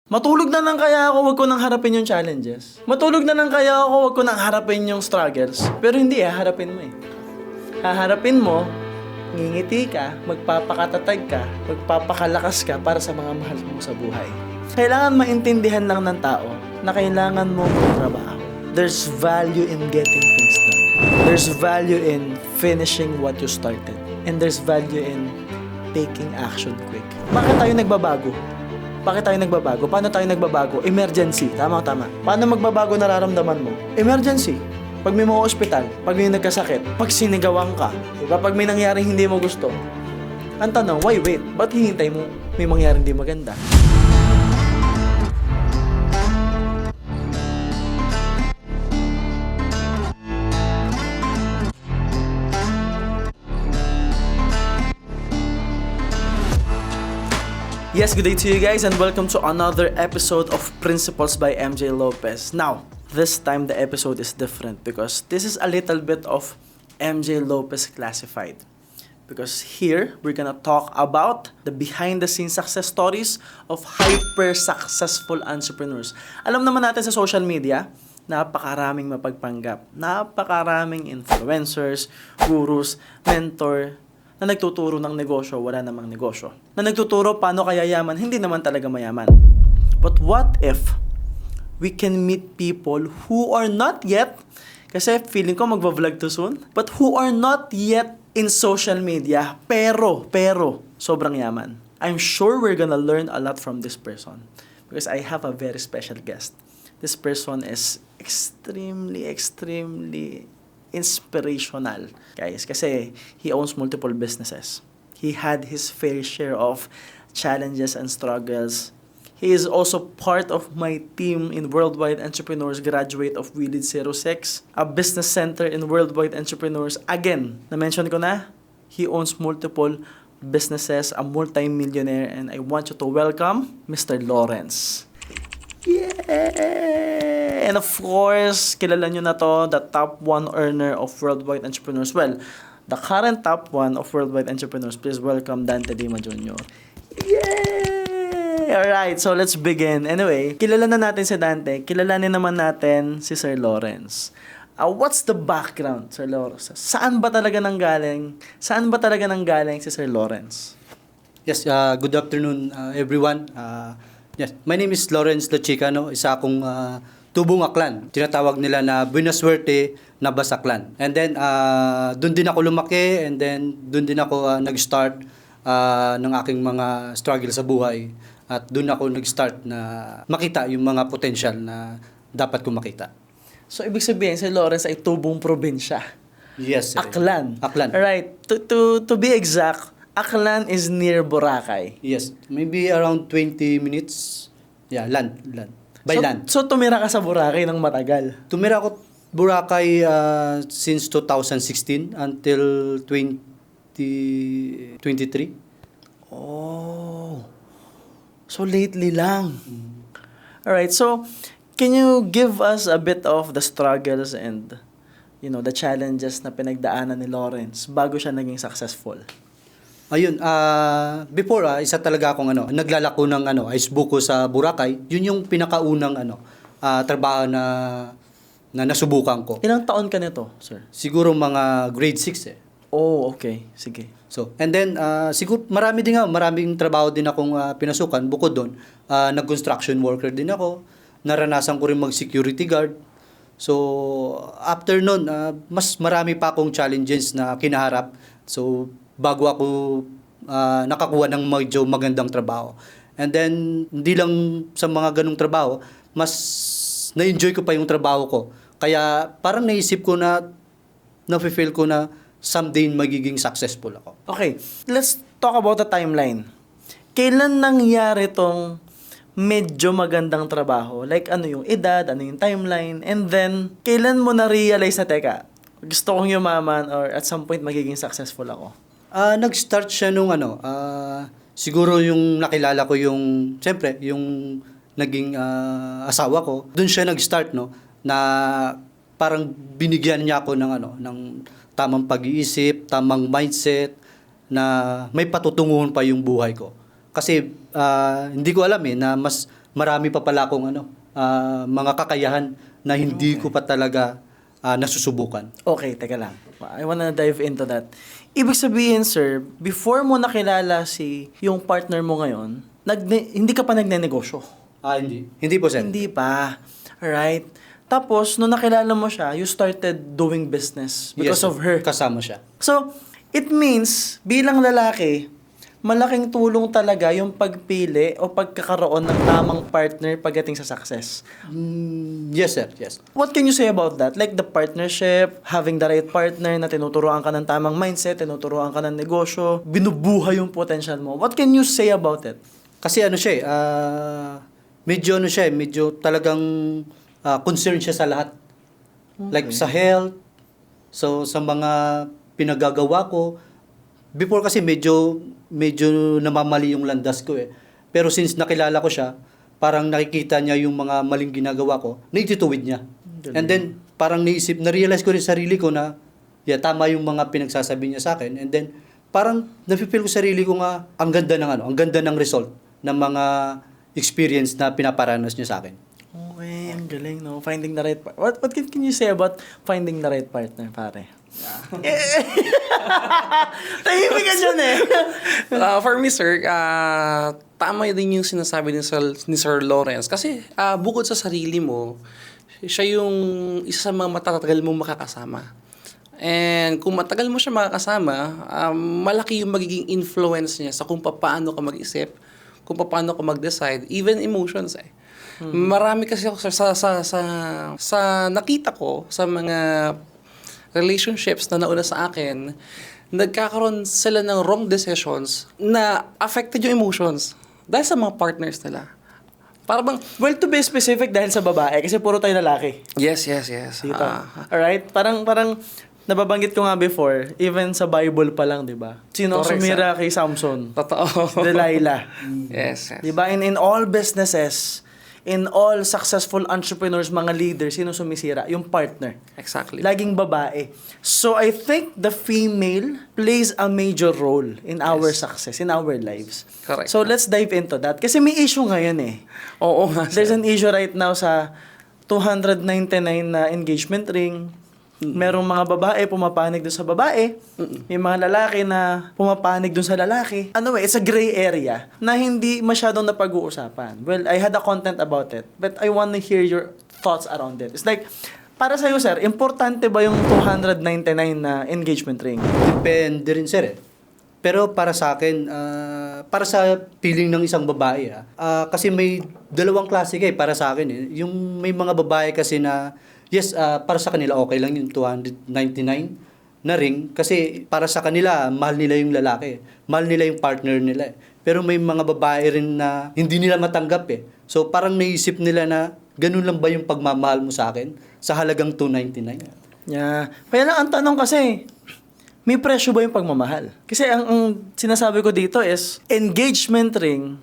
Matulog na lang kaya ako, wag ko nang harapin yung challenges. Matulog na lang kaya ako, wag ko nang harapin yung struggles. Pero hindi, haharapin mo eh. Haharapin mo, ngingiti ka, magpapakatatag ka, magpapakalakas ka para sa mga mahal mo sa buhay. Kailangan maintindihan lang ng tao na kailangan mo magtrabaho. There's value in getting things done. There's value in finishing what you started. And there's value in taking action quick. Bakit tayo nagbabago? Bakit tayo nagbabago? Paano tayo nagbabago? Emergency. Tama. Paano magbabago nararamdaman mo? Emergency. Pag may mga ospital, pag may nagkasakit, pag sinigawan ka, diba? Pag may nangyaring hindi mo gusto. Ang tanong, why wait? Ba't hihintay mo may mangyaring hindi maganda? Yes, good day to you guys and welcome to another episode of Principles by MJ Lopez. Now, this time the episode is different because this is a little bit of MJ Lopez Classified. Because here, we're gonna talk about the behind-the-scenes success stories of hyper-successful entrepreneurs. Alam naman natin sa social media, napakaraming mapagpanggap, napakaraming influencers, gurus, mentor, na nagtuturo ng negosyo, wala namang negosyo. Na nagtuturo paano kaya yaman, hindi naman talaga mayaman. But what if we can meet people who are not yet, kasi feeling ko magva-vlog to soon, but who are not yet in social media, pero, sobrang yaman. I'm sure we're gonna learn a lot from this person because I have a very special guest. This person is extremely inspirational, guys, kasi he owns multiple businesses. He had his fair share of challenges and struggles. He is also part of my team in Worldwide Entrepreneurs, graduate of Willid 06, a business center in Worldwide Entrepreneurs. Again, na-mention ko na, he owns multiple businesses, a multi-millionaire, and I want you to welcome Mr. Lawrence. Yeah! And of course, kilala nyo na to, the top 1 earner of Worldwide Entrepreneurs. Well, the current top 1 of Worldwide Entrepreneurs. Please welcome Dante Lima Jr. Yay! Alright, so let's begin. Anyway, kilala na natin si Dante. Kilalanin naman natin si Sir Lawrence. What's the background, Sir Lawrence? Saan ba talaga nanggaling si Sir Lawrence? Yes, good afternoon everyone. Yes, my name is Lawrence Lachicano, isa akong tubong aklan. Tinatawag nila na Buenasuerte na Basaklan. And then doon din ako lumaki and then doon din ako nag-start ng aking mga struggle sa buhay. At doon ako nag-start na makita yung mga potential na dapat kong makita. So ibig sabihin si Lawrence ay tubong probinsya. Yes, sir. Aklan. Right. To be exact, Aklan is near Boracay. Yes, maybe around 20 minutes. Yeah, land. By land. So tumira ka sa Boracay ng matagal? Tumira ako Boracay since 2016 until 2023. Oh. So lately lang. Alright, so can you give us a bit of the struggles and the challenges na pinagdaanan ni Lawrence bago siya naging successful? Ayun, before isa talaga akong naglalako ng ice buko sa Boracay. Yun yung pinakaunang trabaho na nasubukan ko. Ilang taon ka nito, sir? Siguro mga grade 6 eh. Oh, okay. Sige. So, and then siguro maraming trabaho din akong pinasukan bukod doon. Nag-construction worker din ako. Naranasan ko rin mag-security guard. So, after noon, mas marami pa akong challenges na kinaharap. So, bago ako nakakuha ng medyo magandang trabaho. And then, hindi lang sa mga ganong trabaho, mas na-enjoy ko pa yung trabaho ko. Kaya parang naisip ko na-feel ko na someday magiging successful ako. Okay, let's talk about the timeline. Kailan nangyari tong medyo magandang trabaho? Like ano yung edad, ano yung timeline, and then kailan mo na-realize na, teka, gusto kong yumaman or at some point magiging successful ako? Nag-start siya nung siguro yung nakilala ko siyempre, yung naging asawa ko. Doon siya nag-start, na parang binigyan niya ako ng tamang pag-iisip, tamang mindset, na may patutunguhan pa yung buhay ko. Kasi hindi ko alam na mas marami pa pala akong mga kakayahan na hindi ko pa talaga nasusubukan. Okay, teka lang. I wanna dive into that. Ibig sabihin, sir, before mo nakilala yung partner mo ngayon, hindi ka pa nagnenegosyo. Hindi. Hindi po, sir. Hindi pa. Alright? Tapos, nung nakilala mo siya, you started doing business because Yes, of her. Kasama siya. So, it means, bilang lalaki, malaking tulong talaga yung pagpili o pagkakaroon ng tamang partner pagdating sa success. Yes, sir. Yes. What can you say about that? Like the partnership, having the right partner na tinuturuan ka ng tamang mindset, tinuturuan ka ng negosyo, binubuhay yung potential mo. What can you say about it? Kasi siya medyo talagang concerned siya sa lahat. Like sa health, so sa mga pinagagawa ko. Before kasi medyo namamali yung landas ko Pero since nakilala ko siya, parang nakikita niya yung mga maling ginagawa ko, naitutuwid niya. And then parang na-realize ko rin sarili ko na tama yung mga pinagsasabi niya sa akin. And then parang nafe-feel ko sarili ko nga ang ganda ng result ng mga experience na pinaparanas niya sa akin. Okay, ang galing, no? Finding the right partner. What can you say about finding the right partner, pare? Tahimik ka dyan For me, sir, tama din yung sinasabi ni Sir Lawrence. Kasi bukod sa sarili mo, siya yung isa sa mga matatagal mong makakasama. And kung matagal mo siya makakasama, malaki yung magiging influence niya sa kung paano ka mag-isip, kung paano ka mag-decide, even emotions Marami kasi ako sa nakita ko sa mga relationships na nauna sa akin, nagkakaroon sila ng wrong decisions na affected yung emotions dahil sa mga partners nila. Para bang, well, to be specific, dahil sa babae, kasi puro tayo lalaki. yes. Dito. Alright? Parang nababanggit ko nga before, even sa Bible pa lang, di ba? Sino Correct, sumira kay Samson? Totoo. Delilah. Yes. Di ba? In all businesses, in all successful entrepreneurs, mga leaders, sino sumisira? Yung partner. Exactly. Laging babae. So, I think the female plays a major role in our success, in our lives. Correct. So, let's dive into that. Kasi may issue ngayon Oo nga, There's sir. an issue right now sa 299 na engagement ring. Merong mga babae pumapanig doon sa babae. May mga lalaki na pumapanig doon sa lalaki. It's a gray area na hindi masyadong napag-uusapan. Well, I had a content about it, but I want to hear your thoughts around it. It's like, para sa'yo, sir, importante ba yung 299 na engagement ring? Depende rin, sir Pero para sa akin, para sa feeling ng isang babae, kasi may dalawang klase para sa akin Yung may mga babae kasi na, yes, para sa kanila okay lang yung 299 na ring kasi para sa kanila, mahal nila yung lalaki. Mahal nila yung partner nila. Pero may mga babae rin na hindi nila matanggap So parang naisip nila na ganun lang ba yung pagmamahal mo sa akin sa halagang 299? Yeah. Kaya lang ang tanong kasi, may presyo ba yung pagmamahal? Kasi ang sinasabi ko dito is, engagement ring,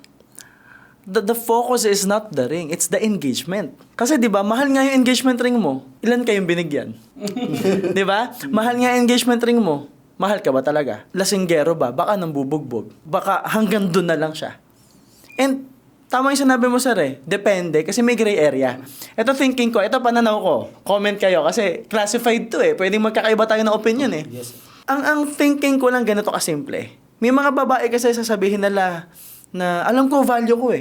the focus is not the ring, it's the engagement. Kasi 'di ba, mahal nga yung engagement ring mo. Ilan kayong binigyan? 'Di ba? Mahal nga yung engagement ring mo. Mahal ka ba talaga? Lasinggero ba? Baka nambubugbog. Baka hanggang doon na lang siya. And tama yung sinabi mo, sir Depende kasi may gray area. Ito thinking ko, ito pananaw ko. Comment kayo kasi classified to Pwedeng magkakaiba tayo ng opinion Yes. Ang thinking ko lang ganito kasimple. May mga babae kasi sasabihin nila na alam ko value ko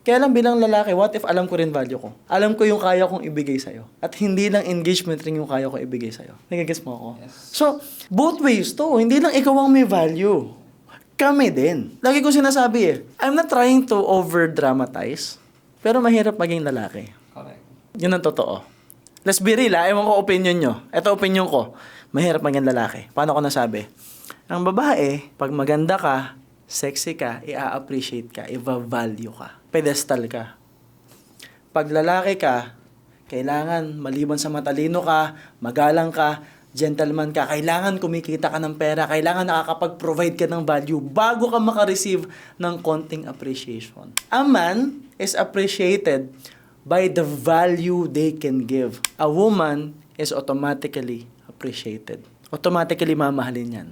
Kaya lang bilang lalaki, what if alam ko rin value ko? Alam ko yung kaya kong ibigay sa'yo. At hindi lang engagement ring yung kaya kong ibigay sa'yo. Nagigets mo ako? Yes. So, both ways to. Hindi lang ikaw ang may value. Kami din. Lagi ko sinasabi I'm not trying to over-dramatize, pero mahirap maging lalaki. Correct. Yun ang totoo. Let's be real, ewan ko opinion nyo. Ito opinion ko. Mahirap maging lalaki. Paano ko nasabi? Ang babae, pag maganda ka, sexy ka, i-appreciate ka, i-value ka, pedestal ka. Pag lalaki ka, kailangan maliban sa matalino ka, magalang ka, gentleman ka, kailangan kumikita ka ng pera, kailangan nakakapag-provide ka ng value bago ka makareceive ng konting appreciation. A man is appreciated by the value they can give. A woman is automatically appreciated. Automatically mamahalin yan.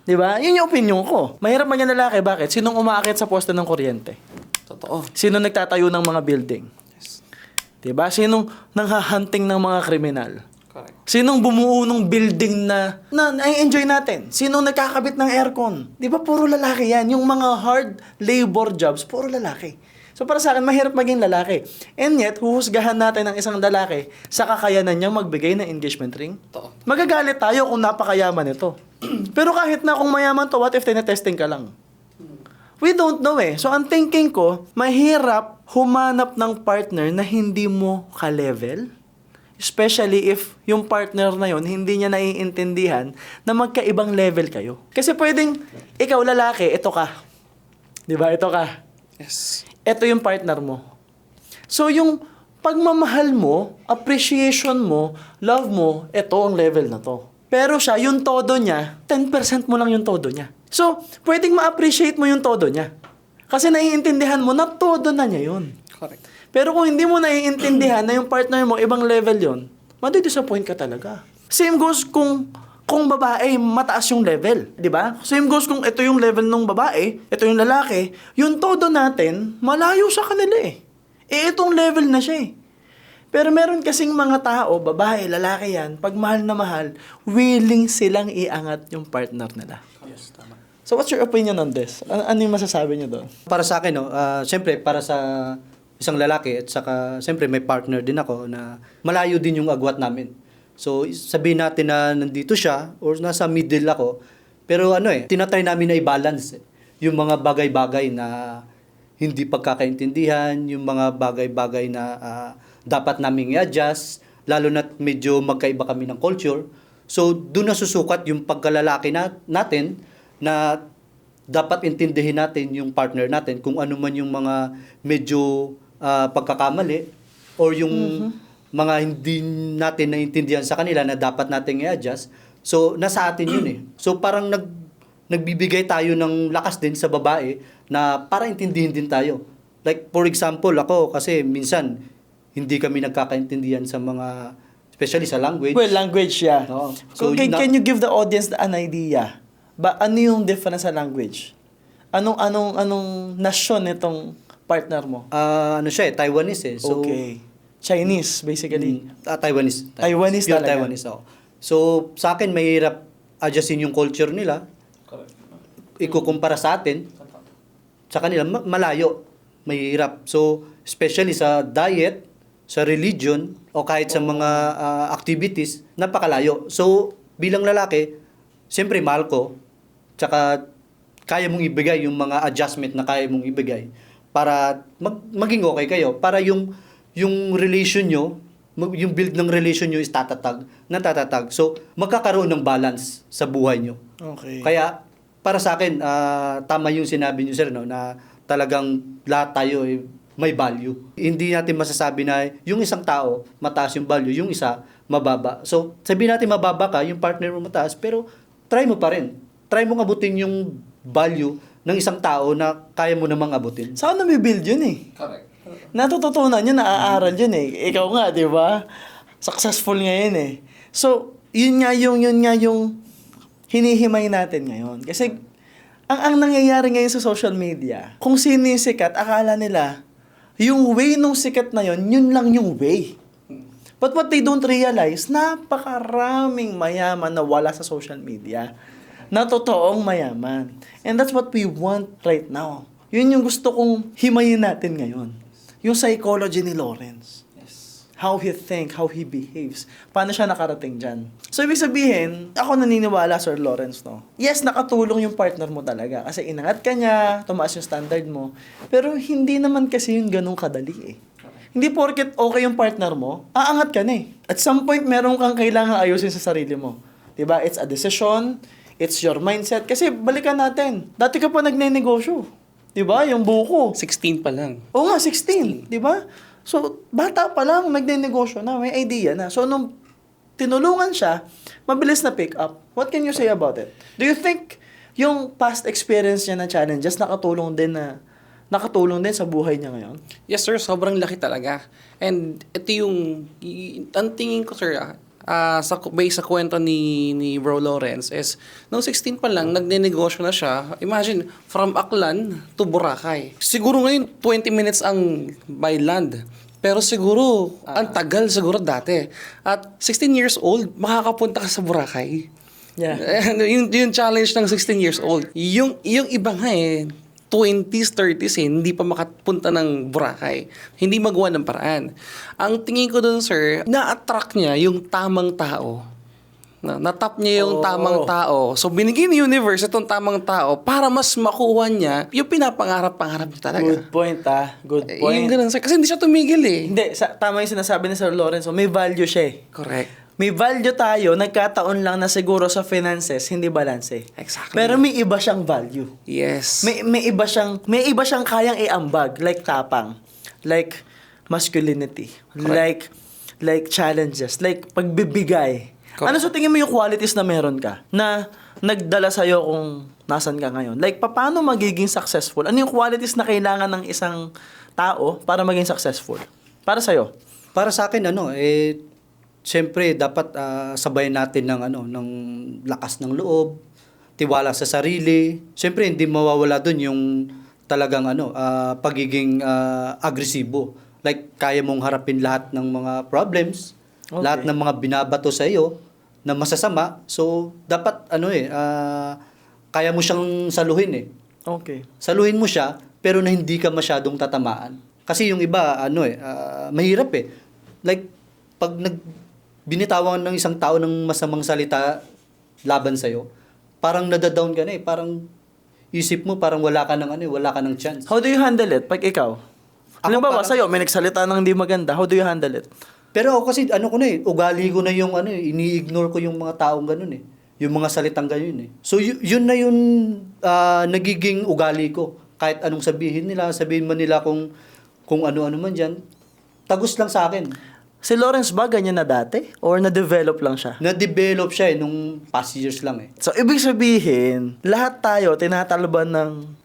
Di ba? Yun yung opinion ko. Mahirap maging lalaki. Bakit? Sinong umaakit sa poste ng kuryente? Totoo. Sino nagtatayo ng mga building? Yes. Diba? Sinong nanghahunting ng mga kriminal? Correct. Sinong bumuo ng building na enjoy natin? Sinong nagkakabit ng aircon? Diba puro lalaki yan? Yung mga hard labor jobs, puro lalaki. So para sa akin, mahirap maging lalaki. And yet, huhusgahan natin ang isang lalaki sa kakayanan niyang magbigay ng engagement ring. Totoo. Magagalit tayo kung napakayaman ito. Pero kahit na kung mayaman to, what if tinetesting ka lang? We don't know eh. So, ang thinking ko, mahirap humanap ng partner na hindi mo ka-level. Especially if yung partner na yon hindi niya naiintindihan na magkaibang level kayo. Kasi pwedeng, ikaw lalaki, ito ka. Diba? Ito ka. Yes. Ito yung partner mo. So, yung pagmamahal mo, appreciation mo, love mo, ito ang level na to. Pero siya, yung todo niya, 10% mo lang yung todo niya. So, pwedeng ma-appreciate mo yung todo niya. Kasi naiintindihan mo na todo na niya yun. Correct. Pero kung hindi mo naiintindihan na yung partner mo, ibang level yun, madi-disappoint ka talaga. Same goes kung babae, mataas yung level. Di ba? Same goes kung ito yung level ng babae, ito yung lalaki, yung todo natin, malayo sa kanila eh. Itong level na siya eh. Pero meron kasing mga tao, babae, lalaki yan, pag mahal na mahal, willing silang iangat yung partner nila. Yes, tama. So what's your opinion on this? Ano yung masasabi niyo doon? Para sa akin, no, siyempre, para sa isang lalaki at saka, siyempre, may partner din ako na malayo din yung agwat namin. So, sabihin natin na nandito siya or nasa middle ako, pero tinatry namin na i-balance yung mga bagay-bagay na hindi pagkakaintindihan, yung mga bagay-bagay na dapat naming i-adjust, lalo na medyo magkaiba kami ng culture. So, doon nasusukat yung pagkalalaki natin na dapat intindihin natin yung partner natin kung ano man yung mga medyo pagkakamali or yung mga hindi natin naintindihan sa kanila na dapat nating i-adjust. So, nasa atin yun eh. So, parang nagbibigay tayo ng lakas din sa babae na para intindihin din tayo. Like, for example, ako kasi minsan hindi kami nagkakaintindihan sa mga, especially sa language. Well, language, yeah. Oo. So, can you give the audience an idea? Ano yung difference sa language? Anong nasyon itong partner mo? Siya Taiwanese eh. So, okay. Chinese, basically. Taiwanese. Taiwanese Pure talaga. Taiwanese ako. So, sa akin, mahirap adjustin yung culture nila. Ikukumpara sa atin. Sa kanila, malayo. Mahirap. So, especially sa diet, sa religion, o kahit sa mga activities, napakalayo. So, bilang lalaki, siyempre mahal ko. Tsaka, kaya mong ibigay yung mga adjustment na kaya mong ibigay para maging okay kayo. Para yung relation nyo, yung build ng relation nyo is natatag. So, magkakaroon ng balance sa buhay nyo. Okay. Kaya, para sa akin, tama yung sinabi nyo, sir, no, na talagang lahat tayo may value. Hindi natin masasabi na yung isang tao, mataas yung value, yung isa, mababa. So, sabihin natin mababa ka, yung partner mo mataas, pero try mo pa rin. Try mo abutin yung value ng isang tao na kaya mo namang abutin. Saan nabibuild yun eh? Correct. Natututunan yun, naaaral yun eh. Ikaw nga, di ba? Successful ngayon eh. So, yun nga yung hinihimay natin ngayon. Kasi, ang nangyayari ngayon sa social media, kung sino yung sikat, akala nila, yung way nung sikat na yun lang yung way. But what they don't realize, napakaraming mayaman na wala sa social media. Na totoong mayaman. And that's what we want right now. Yun yung gusto kong himayin natin ngayon. Yung psychology ni Lawrence. Yes. How he think, how he behaves. Paano siya nakarating dyan. So, ibig sabihin, ako naniniwala, Sir Lawrence, no? Yes, nakatulong yung partner mo talaga. Kasi inangat ka niya, tumaas yung standard mo. Pero hindi naman kasi yung ganun kadali eh. Hindi porket okay yung partner mo, aangat ka na eh. At some point, meron kang kailangan ayusin sa sarili mo. Diba? It's a decision, it's your mindset. Kasi balikan natin, dati ka pa nagne-negosyo. Diba? Yung buko. 16 pa lang. Oo nga, 16. Diba? So, bata pa lang, nagne-negosyo na, may idea na. So, nung tinulungan siya, mabilis na pick up. What can you say about it? Do you think yung past experience niya na challenges nakatulong din sa buhay niya ngayon? Yes, sir. Sobrang laki talaga. And ito yung, ang tingin ko, sir, based sa kwento ni Bro Lawrence is, noong 16 pa lang, nagnenegosyo na siya. Imagine, from Aklan to Boracay. Siguro ngayon, 20 minutes ang by land. Pero siguro, ang tagal siguro dati. At 16 years old, makakapunta ka sa Boracay. Yeah. yung challenge ng 16 years old. Yung iba nga 20s, 30s hindi pa makapunta ng Boracay. Hindi magawa ng paraan. Ang tingin ko dun, sir, na-attract niya yung tamang tao. Natap niya yung tamang tao. So, binigyan ni universe itong tamang tao para mas makuha niya yung pinapangarap-pangarap niya talaga. Good point, Good point. Yung ganun, sir. Kasi hindi siya tumigil eh. Hindi, tama yung sinasabi ni Sir Lawrence. So, may value siya Correct. May value tayo, nagkataon lang na siguro sa finances, hindi balance Exactly. Pero may iba siyang value. Yes. May iba siyang kayang iambag, like tapang, like masculinity, like challenges, like pagbibigay. Correct. Ano sa tingin mo yung qualities na meron ka na nagdala sa'yo kung nasan ka ngayon? Like, paano magiging successful? Ano yung qualities na kailangan ng isang tao para maging successful? Para sa'yo? Para sa akin, siyempre, dapat sabayan natin ng lakas ng loob, tiwala sa sarili. Siyempre, hindi mawawala dun yung talagang pagiging agresibo. Like, kaya mong harapin lahat ng mga problems, lahat ng mga binabato sa iyo na masasama. So, dapat, kaya mo siyang saluhin Okay. Saluhin mo siya, pero na hindi ka masyadong tatamaan. Kasi yung iba, mahirap Like, pag binitawan ng isang tao ng masamang salita laban sa'yo, parang nadadown ka na Parang isip mo, parang wala ka ng chance. How do you handle it pag ikaw? Halimbawa, sa'yo, may nagsalita ng hindi maganda. How do you handle it? Pero ako kasi, ugali ko na yung ini-ignore ko yung mga taong ganun Yung mga salitang ganun So, yun na yung nagiging ugali ko. Kahit anong sabihin man nila kung ano-ano man dyan, tagus lang sa akin. Si Lawrence ba ganyan na dati? Or na-develop lang siya? Na-develop siya nung past years lang So, ibig sabihin, lahat tayo tinatalban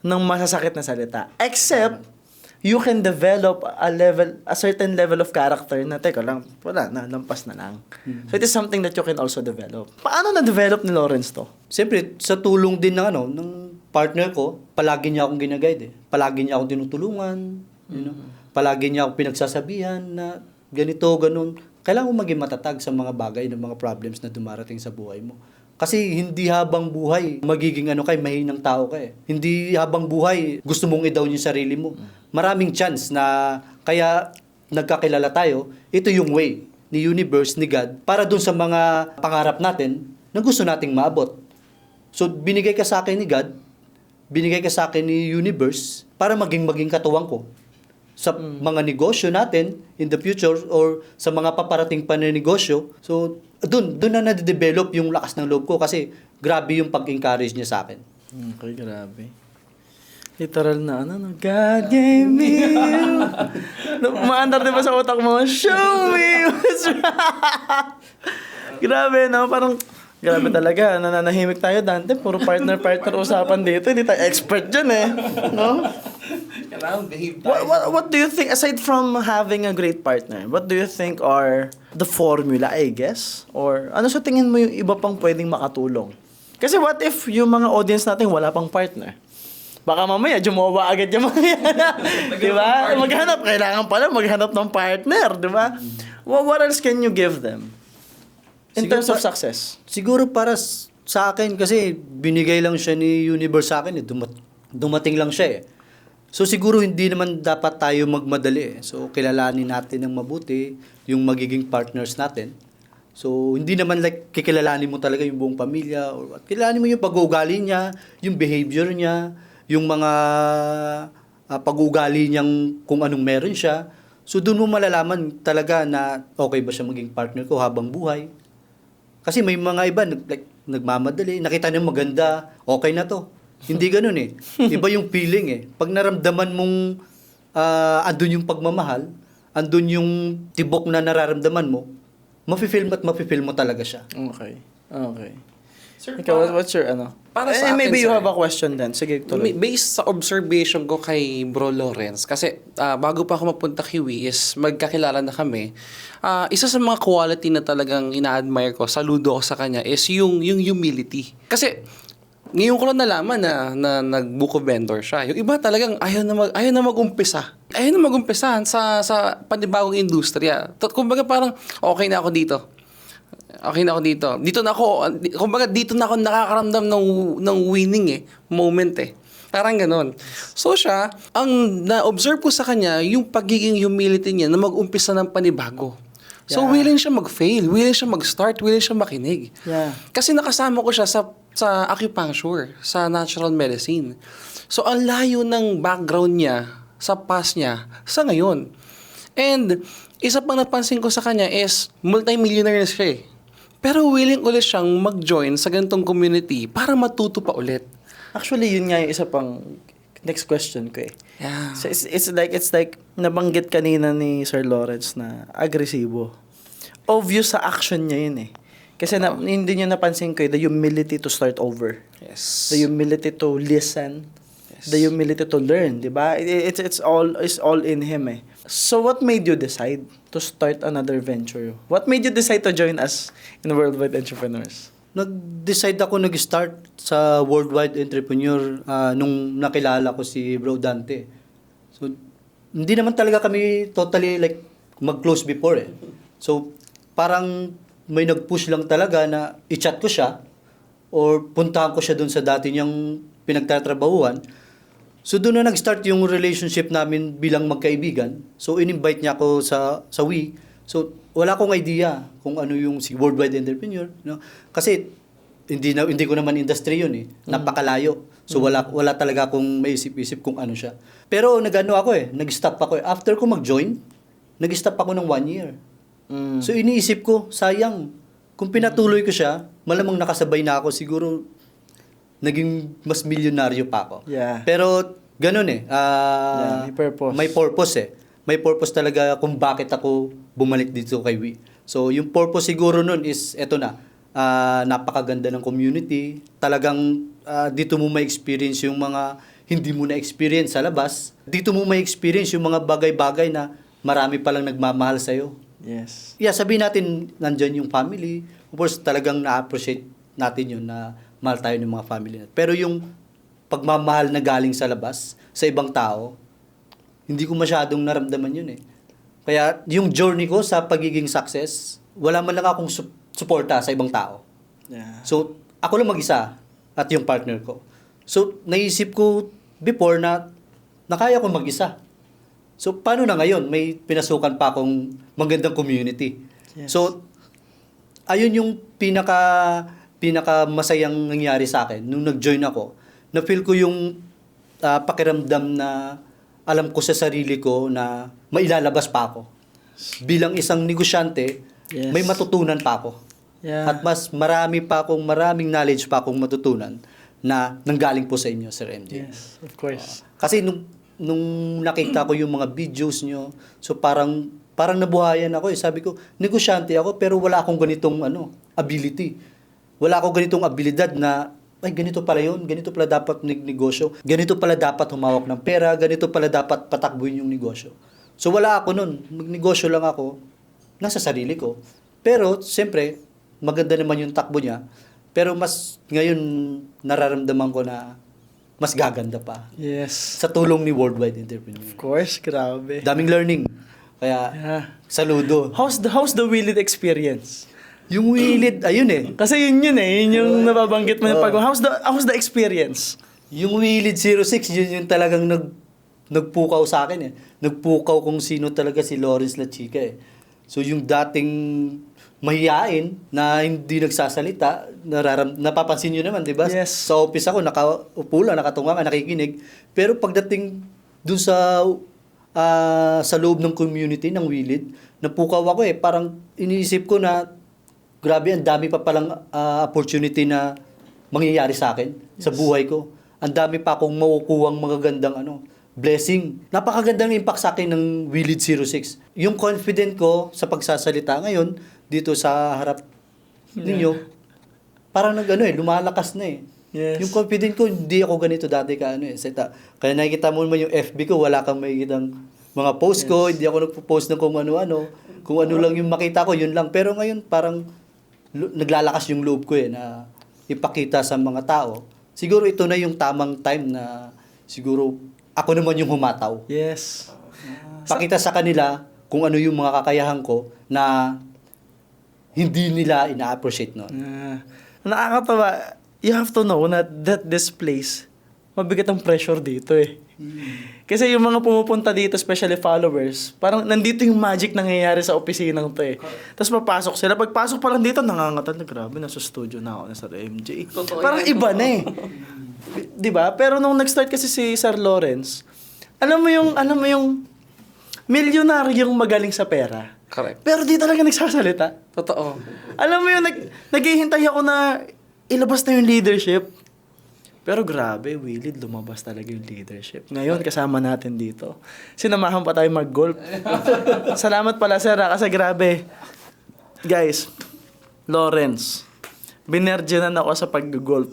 ng masasakit na salita. Except, you can develop a certain level of character na, teka lang, wala na, lampas na lang. So, it is something that you can also develop. Paano na-develop ni Lawrence to? Siyempre, sa tulong din ng partner ko, palagi niya akong ginaguide Palagi niya akong tinutulungan, palagi niya akong pinagsasabihan na ganito, ganun. Kailangan mo maging matatag sa mga bagay, ng mga problems na dumarating sa buhay mo. Kasi hindi habang buhay magiging mahinang tao ka Hindi habang buhay gusto mong i-down yung sarili mo. Maraming chance na kaya nagkakilala tayo, ito yung way ni universe, ni God, para dun sa mga pangarap natin na gusto nating maabot. So, binigay ka sa akin ni God, binigay ka sa akin ni universe para maging katuwang ko sa mga negosyo natin in the future or sa mga paparating pa na negosyo. So, doon na na-develop yung lakas ng loob ko kasi grabe yung pag-encourage niya sa akin. Okay, grabe. Literal na, God gave me you. Maandar din ba sa utak mo? Show me what's right. Grabe, Parang, grabe talaga. Nananahimik tayo, Dante. Puro partner usapan dito. Hindi tayo expert dyan No? What do you think, aside from having a great partner, what do you think are the formula, I guess? Or ano sa tingin mo yung iba pang pwedeng makatulong? Kasi what if yung mga audience natin wala pang partner? Baka mamaya, jumawa agad yung mga yan. Diba? Maghanap ng partner. Diba? What else can you give them? In terms of success? Siguro para sa akin, kasi binigay lang siya ni universe sa akin. Dumating lang siya So siguro hindi naman dapat tayo magmadali So kilalanin natin ng mabuti yung magiging partners natin. So hindi naman like kikilalanin mo talaga yung buong pamilya or what. Kilalanin mo yung pag-uugali niya, yung behavior niya, yung mga pag-uugali niyang kung anong meron siya. So doon mo malalaman talaga na okay ba siya maging partner ko habang buhay. Kasi may mga iba nagmamadali, nakita niya maganda, okay na to. Hindi ganoon Iba yung feeling Pag naramdaman mong andun yung pagmamahal, andun yung tibok na nararamdaman mo, mafe-feel mo talaga siya. Okay. Sir, Ikaw, what's your ano? Para sa akin, maybe you sir, have a question then. Sige, tuloy. based sa observation ko kay Bro Lawrence, kasi bago pa ako mapunta kay Wee is magkakilala na kami, isa sa mga quality na talagang ina-admire ko, saludo ko sa kanya, is yung humility. Kasi ngayon ko lang nalaman na nag-book of vendor siya. Yung iba talagang ayaw na mag-umpisa. Ayaw na mag-umpisa sa panibagong industriya. Kumbaga parang okay na ako dito. Okay na ako dito. Kumbaga dito na ako nakakaramdam ng winning moment Parang ganon. So siya, ang na-observe ko sa kanya, yung pagiging humility niya na mag-umpisa ng panibago. So Yeah. willing siya mag-fail, willing siya mag-start, willing siya makinig. Yeah. Kasi nakasama ko siya sa acupuncture, sa natural medicine. So ang layo ng background niya, sa past niya, sa ngayon. And isa pang napansin ko sa kanya is multi-millionaire siya Pero willing ulit siyang mag-join sa ganitong community para matuto pa ulit. Actually, yun nga yung isa pang next question ko Yeah. So it's like nabanggit kanina ni Sir Lawrence na agresibo. Obvious sa action niya yun Kasi hindi niyo napansin ko the humility to start over. Yes. The humility to listen. Yes. The humility to learn, 'di ba? It's all in him So what made you decide to start another venture? What made you decide to join us in Worldwide Entrepreneurs? Nag-decide ako nag-start sa Worldwide Entrepreneur nung nakilala ko si Bro Dante. So, hindi naman talaga kami totally like mag-close before So, parang may nag-push lang talaga na i-chat ko siya or puntahan ko siya dun sa dati niyang pinagtatrabahuan. So, doon na nag-start yung relationship namin bilang magkaibigan. So, in-invite niya ako sa Wii. So, wala akong idea kung ano yung si Worldwide Entrepreneur, no? Kasi hindi ko naman industry yun Napakalayo. So wala talaga akong maisip-isip kung ano siya. Pero nag-stop ako After ko mag-join, nag-stop ako ng 1 year. So iniisip ko, sayang. Kung pinatuloy ko siya, malamang nakasabay na ako, siguro naging mas milyonaryo pa ako. Yeah. Pero ganun May purpose. May purpose May purpose talaga kung bakit ako bumalik dito kay Wii. So, yung purpose siguro nun is, eto na, napakaganda ng community. Talagang dito mo ma-experience yung mga hindi mo na-experience sa labas. Dito mo ma-experience yung mga bagay-bagay na marami palang nagmamahal sa'yo. Yes. Yeah, sabihin natin, nandyan yung family. Of course, talagang na-appreciate natin yun na mahal tayo ng mga family natin. Pero yung pagmamahal na galing sa labas, sa ibang tao, hindi ko masyadong naramdaman yun Kaya yung journey ko sa pagiging success, wala man lang akong suporta sa ibang tao. Yeah. So, ako lang mag-isa at yung partner ko. So, naisip ko before na kaya ko mag-isa. So, paano na ngayon? May pinasukan pa akong magandang community. Yes. So, ayun yung pinaka masayang nangyari sa akin nung nag-join ako. Na-feel ko yung pakiramdam na alam ko sa sarili ko na mailalabas pa ako. Bilang isang negosyante, Yes. may matutunan pa ako. Yeah. At mas maraming knowledge pa akong matutunan na nanggaling po sa inyo, Sir MJ. Yes, of course. Kasi nung nakita ko yung mga videos nyo, so parang nabuhayan ako Sabi ko, negosyante ako pero wala akong ganitong ability. Wala akong ganitong abilidad na ay, ganito pala yun, ganito pala dapat negosyo, ganito pala dapat humawak ng pera, ganito pala dapat patakbuhin yung negosyo. So wala ako nun, magnegosyo lang ako, nasa sarili ko. Pero, siyempre, maganda naman yung takbo niya, pero mas ngayon nararamdaman ko na mas gaganda pa. Yes. Sa tulong ni Worldwide Entrepreneur. Of course, grabe. Daming learning. Kaya, Yeah. saludo. How's the Willid experience? Yung Willid, ayun Kasi yun yung nababanggit mo yung how's the experience? Yung Willid 06, yun yung talagang nagpukaw sa akin Nagpukaw kung sino talaga si Lawrence La Chica So yung dating mahiyain na hindi nagsasalita, napapansin nyo naman, di ba? Yes. Sa office ako, nakaupo lang, nakatunga ka, nakikinig. Pero pagdating dun sa loob ng community ng Willid, napukaw ako parang iniisip ko na grabe, ang dami pa palang opportunity na mangyayari sa akin, sa buhay ko. Ang dami pa akong makukuhang magagandang blessing. Napakagandang impact sa akin ng Willid 06. Yung confident ko sa pagsasalita ngayon, dito sa harap ninyo, parang lumalakas na eh. Yes. Yung confident ko, hindi ako ganito dati Kaya nakikita mo naman yung FB ko, wala kang makikitang mga post ko, hindi ako nagpo-post ng kung ano-ano. Kung ano lang yung makita ko, yun lang. Pero ngayon, parang naglalakas yung loob ko na ipakita sa mga tao. Siguro ito na yung tamang time na siguro ako naman yung humataw. Yes. Pakita sa kanila kung ano yung mga kakayahan ko na hindi nila ina-appreciate noon. Nakakatawa. You have to know that this place, mabigat ang pressure dito eh. Kasi yung mga pumupunta dito, especially followers, parang nandito yung magic nangyayari sa opisinang to eh. Tapos papasok sila. Pagpasok pa lang dito, nangangatal na grabe, nasa studio na ako, nasa MJ. Totoo Parang yan. iba na eh. Di ba? Pero nung nag-start kasi si Sir Lawrence, alam mo yung milyonaryong magaling sa pera. Correct. Pero di talaga nagsasalita. Totoo. Alam mo yun, naghihintay ako na ilabas na yung leadership. Pero grabe, Willie, lumabas talaga yung leadership. Ngayon, kasama natin dito. Sinamahan pa tayo mag-golf. Salamat pala, sir, kasi grabe. Guys, Lawrence, binergenan ako sa pag-golf.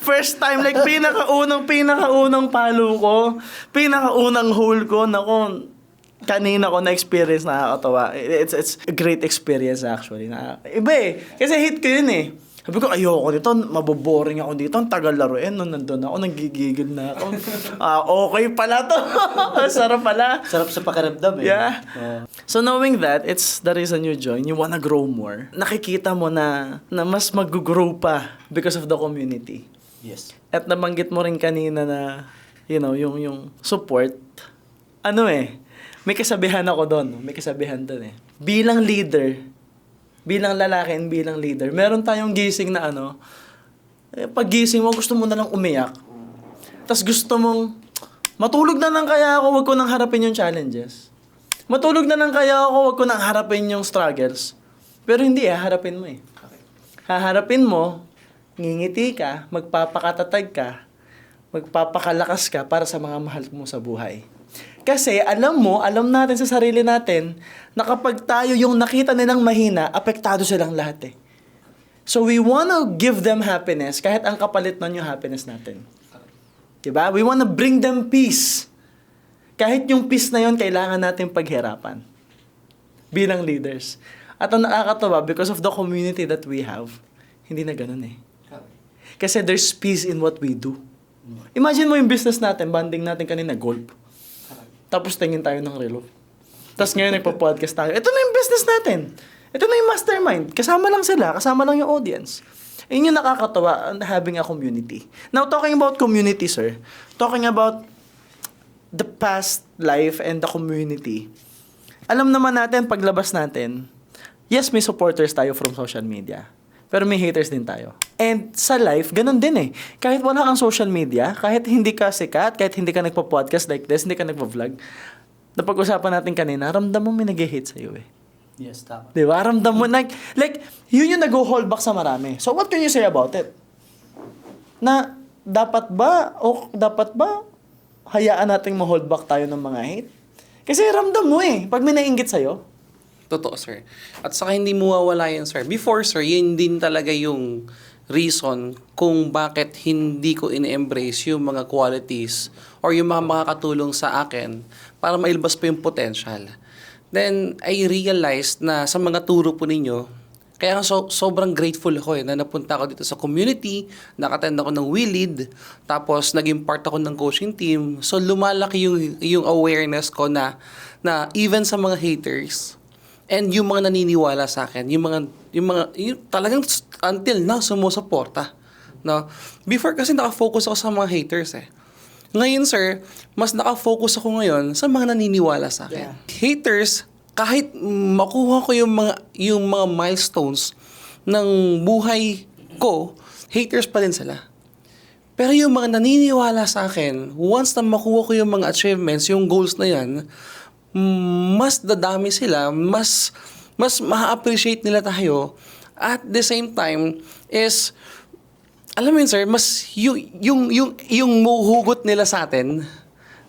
First time, like, pinakaunang palo ko, pinakaunang hole ko, nako, kanina ko na-experience, nakakatawa. It's a great experience actually. Iba eh. Kasi hit ko yun eh. Sabi ko, ayoko dito, maboboring ako dito, ang tagal laruin. Nung nandun ako, nagigigil na ako. Okay pala to. Sarap pala. Sarap sa pakiramdam eh. Yeah. So knowing that, it's the reason you join, you wanna grow more. Nakikita mo na mas mag-grow pa because of the community. Yes. At nabanggit mo rin kanina na, yung support. May kasabihan ako doon. May kasabihan doon eh. Bilang leader, bilang lalaki and bilang leader, meron tayong gising na pag gising mo, gusto mo na lang umiyak. Tapos gusto mong, matulog na lang kaya ako, wag ko nang harapin yung challenges. Matulog na lang kaya ako, wag ko nang harapin yung struggles. Pero hindi harapin mo eh. Haharapin mo, ngingiti ka, magpapakatatag ka, magpapakalakas ka para sa mga mahal mo sa buhay. Kasi alam natin sa sarili natin na kapag tayo yung nakita nilang mahina, apektado silang lahat eh. So we wanna give them happiness kahit ang kapalit nun yung happiness natin. Diba? We wanna bring them peace. Kahit yung peace na yun, kailangan natin paghirapan. Bilang leaders. At ang nakakatawa, because of the community that we have, hindi na ganun eh. Kasi there's peace in what we do. Imagine mo yung business natin, banding natin kanina, golf. Tapos tingin tayo ng relo. Tapos ngayon nagpa-podcast tayo. Ito na yung business natin. Ito na yung mastermind. Kasama lang sila. Kasama lang yung audience. Yun yung nakakatawa, having a community. Now, talking about community, sir. Talking about the past life and the community. Alam naman natin, paglabas natin, yes, may supporters tayo from social media. Pero may haters din tayo. And sa life, ganun din eh. Kahit wala kang social media, kahit hindi ka sikat, kahit hindi ka nagpa-podcast like this, hindi ka nagpa-vlog, napag-usapan natin kanina, ramdam mo may nag-hate sa'yo eh. Yes, tama. Diba? Ramdam mo, like, yun yung nag-hold back sa marami. So what can you say about it? Na, dapat ba hayaan nating ma-hold back tayo ng mga hate? Kasi ramdam mo eh, pag may nainggit sa'yo. Totoo, sir. At saka hindi mo mawawala yan, sir. Before, sir, yun din talaga yung reason kung bakit hindi ko in-embrace yung mga qualities or yung mga makakatulong sa akin para mailabas pa yung potential. Then, I realized na sa mga turo po ninyo, kaya sobrang grateful ako na napunta ako dito sa community, nakatend ako ng WeLead, tapos naging part ako ng coaching team. So, lumalaki yung awareness ko na even sa mga haters, and yung mga naniniwala sa akin, yung talagang until now sumusuporta. No? Before kasi nakafocus ako sa mga haters eh. Ngayon sir, mas nakafocus ako ngayon sa mga naniniwala sa akin. Yeah. Haters, kahit makuha ko yung mga milestones ng buhay ko, haters pa din sila. Pero yung mga naniniwala sa akin, once na makuha ko yung mga achievements, yung goals na yan, mas dadami sila, mas ma-appreciate nila tayo. At the same time is, alam mo yun sir, mas yung mahuhugot nila sa atin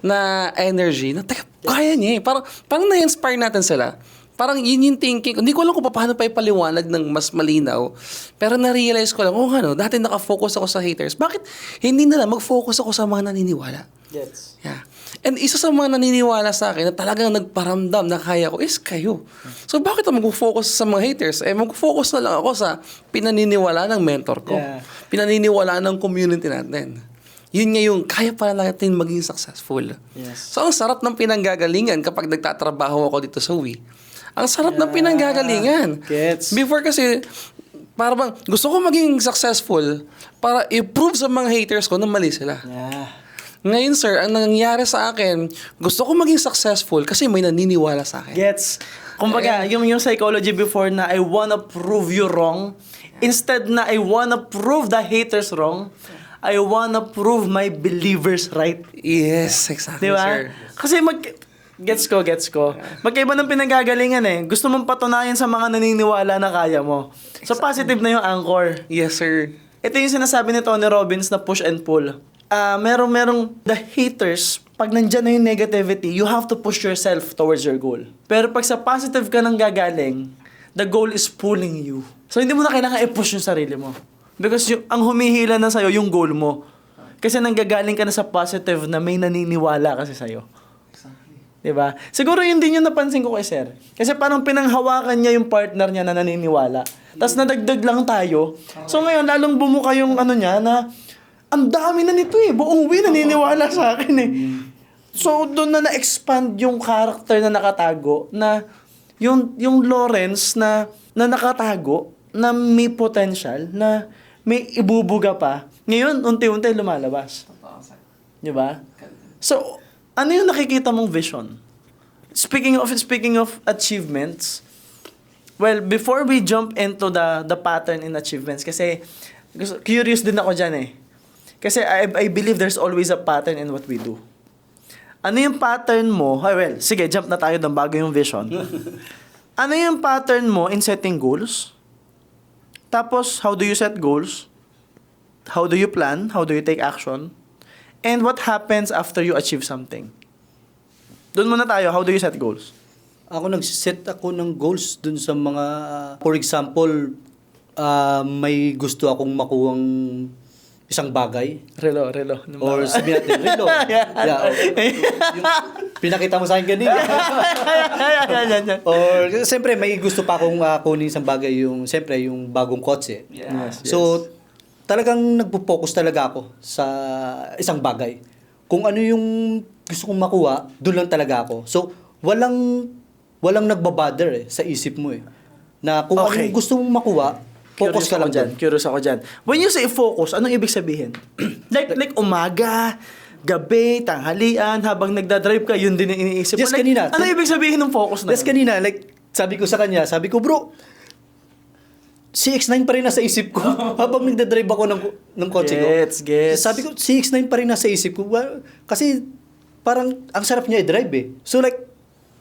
na energy, na teka, kaya niya eh. Parang na-inspire natin sila. parang yun yung thinking ko. Hindi ko alam kung paano pa ipaliwanag ng mas malinaw. Pero na-realize ko lang, dati nakafocus ako sa haters. Bakit hindi na lang mag-focus ako sa mga naniniwala? Gets. Yeah. And isa sa mga naniniwala sa akin na talagang nagparamdam na kaya ko is kayo. So bakit ako mag-focus sa mga haters? Mag-focus na lang ako sa pinaniniwala ng mentor ko. Yeah. Pinaniniwala ng community natin. Yun nga yung kaya pala natin maging successful. Yes. So ang sarap ng pinanggagalingan kapag nagtatrabaho ako dito sa UWI. Ang sarap ng pinanggagalingan. Gets. Before kasi, para bang gusto ko maging successful para i-prove sa mga haters ko na mali sila. Yeah. Ngayon, sir, ang nangyari sa akin, gusto ko maging successful kasi may naniniwala sa akin. Gets. Kumbaga, yung psychology before na I wanna prove you wrong, instead na I wanna prove the haters wrong, I wanna prove my believers right. Yes, exactly, Di ba? sir. Kasi gets ko. Magkaiba ng pinanggagalingan eh. Gusto mong patunayan sa mga naniniwala na kaya mo. So, positive na yung anchor. Yes, sir. Ito yung sinasabi ni Tony Robbins na push and pull. Merong the haters, pag nandyan na yung negativity, you have to push yourself towards your goal. Pero pag sa positive ka nang gagaling, the goal is pulling you. So, hindi mo na kailangan i-push yung sarili mo. Because ang humihila na sa'yo, yung goal mo. Kasi nanggagaling ka na sa positive na may naniniwala kasi sa'yo. Diba? Siguro yun din yung napansin ko kay Sir. Kasi parang pinanghawakan niya yung partner niya na naniniwala. Tapos nadagdag lang tayo. So ngayon, lalong bumuka yung niya na ang dami na nito eh. Buong naniniwala sa akin eh. So doon na na-expand yung character na nakatago na yung Lawrence na nakatago na may potential na may ibubuga pa. Ngayon, unti-unti lumalabas. Diba? So, ano yung nakikita mong vision? Speaking of achievements, well, before we jump into the pattern in achievements, kasi curious din ako dyan eh. Kasi I believe there's always a pattern in what we do. Ano yung pattern mo? Well, sige, jump na tayo doon bago yung vision. Ano yung pattern mo in setting goals? Tapos, how do you set goals? How do you plan? How do you take action? And what happens after you achieve something? Doon muna tayo, how do you set goals? Ako nag-set ako ng goals dun sa mga, for example, may gusto akong makuhang isang bagay. Relo. Or sabihin natin, relo. Yung pinakita mo sa akin kanina. Or, siyempre, may gusto pa akong kunin isang bagay, siyempre, yung bagong kotse. Yes. So, talagang nagpo-focus talaga ako sa isang bagay. Kung ano yung gusto kong makuha, doon lang talaga ako. So, walang nagbabother sa isip mo eh. Na kung ano yung gusto mong makuha, focus ka lang dyan. Curious ako dyan. When you say focus, anong ibig sabihin? like umaga, gabi, tanghalian, habang nagdadrive ka, yun din ang iniisip mo. Just kanina. Ano ibig sabihin ng focus na Just kanina, sabi ko sa kanya, bro, CX-9 pa rin nasa isip ko habang nagdadrive ako ng kotse ko. Gets. Sabi ko, CX-9 pa rin nasa isip ko. Kasi parang ang sarap niya i-drive eh. So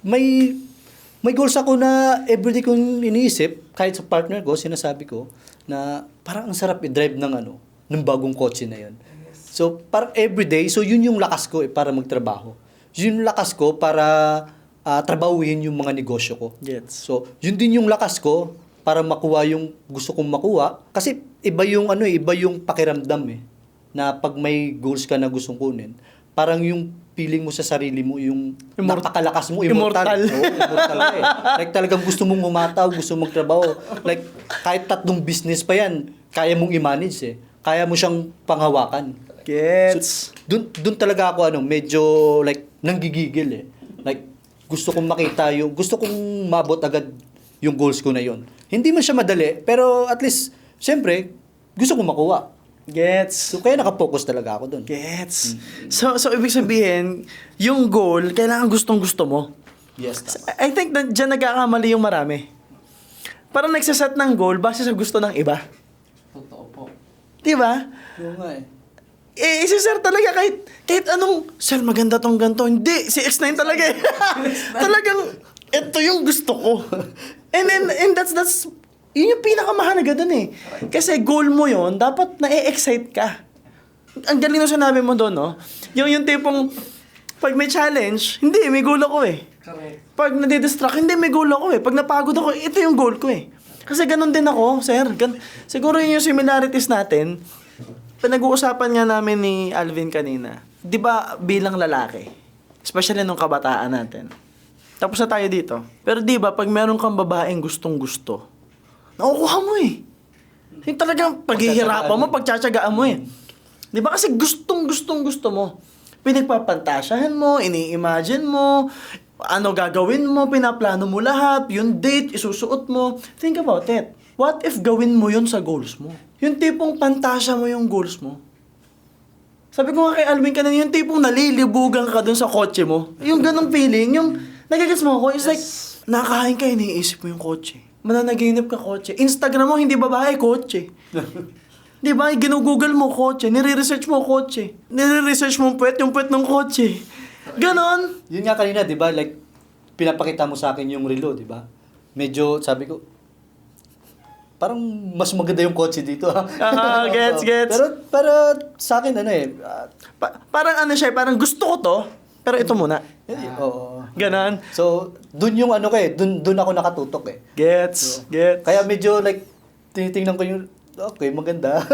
may goals ako na everyday kong iniisip, kahit sa partner ko, sinasabi ko, na parang ang sarap i-drive ng bagong kotse na yun. So parang everyday, so yun yung lakas ko para magtrabaho. Yun yung lakas ko para trabahuhin yung mga negosyo ko. Gets. So yun din yung lakas ko para makuha yung gusto kong makuha. Kasi iba yung pakiramdam eh. Na pag may goals ka na gustong kunin, parang yung feeling mo sa sarili mo, yung napakalakas mo, immortal. Oo, immortal ka eh. Like talagang gusto mong umataw, gusto mong magtrabaho. Like kahit 3 business pa yan, kaya mong i-manage eh. Kaya mo siyang panghawakan. Gets. So, dun talaga ako medyo like nanggigigil eh. Like gusto kong makita gusto kong mabot agad yung goals ko na yon. Hindi man siya madali, pero at least, siyempre, gusto kong makuha. Gets. So, kaya nakapokus talaga ako doon. Gets. So ibig sabihin, yung goal, kailangan gustong-gusto mo. Yes. I think na dyan nagkakamali yung marami. Parang nagsaset ng goal base sa gusto ng iba. Totoo po. Diba? Oo nga eh. Si Sir talaga kahit anong, Sir, maganda tong ganito. Hindi, si X9 talaga eh. Talagang, ito yung gusto ko. And that's yun yung pinakamahalaga dun eh. Kasi goal mo yon, dapat na-excite ka. Ang galing na sinabi mo doon, no? Yung tipong, Pag may challenge, hindi, may goal ako eh. Correct. Pag nadidistract, hindi, may goal ako eh. Pag napagod ako, ito yung goal ko eh. Kasi ganun din ako, sir. Siguro yun yung similarities natin. Pinag-uusapan nga namin ni Alvin kanina. Di ba bilang lalaki, especially nung kabataan natin, tapos na tayo dito. Pero di ba, pag meron kang babaeng gustong-gusto, nakukuha mo eh. Yung talagang paghihirapan mo, pagtsatsagaan mo eh. Di ba kasi gustong-gusto mo. Pinagpapantasyahan mo, ini-imagine mo, ano gagawin mo, pinaplano mo lahat, yung date, isusuot mo. Think about it. What if gawin mo yun sa goals mo? Yung tipong pantasya mo yung goals mo. Sabi ko nga kay Alvin kanina, yung tipong nalilibugan ka dun sa kotse mo. Yung ganong feeling, yung nagagets mo ako, it's like, nakahain ka, iniisip mo yung kotse. Mananaginip ka kotse. Instagram mo, hindi babae, kotse. Di ba? Ginugoogle mo kotse, nire-research mo kotse. Nire-research mo yung puwet ng kotse. Ganon. Yun nga kanina, di ba? Like, pinapakita mo sa akin yung relo, di ba? Medyo, sabi ko, parang mas maganda yung kotse dito, ha? Gets. Pero, sa akin, ano eh, Parang ano siya, parang gusto ko to, pero ito muna. oo. Ganon. So, dun yung ano ko eh, dun ako nakatutok eh. Gets. Kaya medyo like, tinitingnan ko yung, okay, maganda.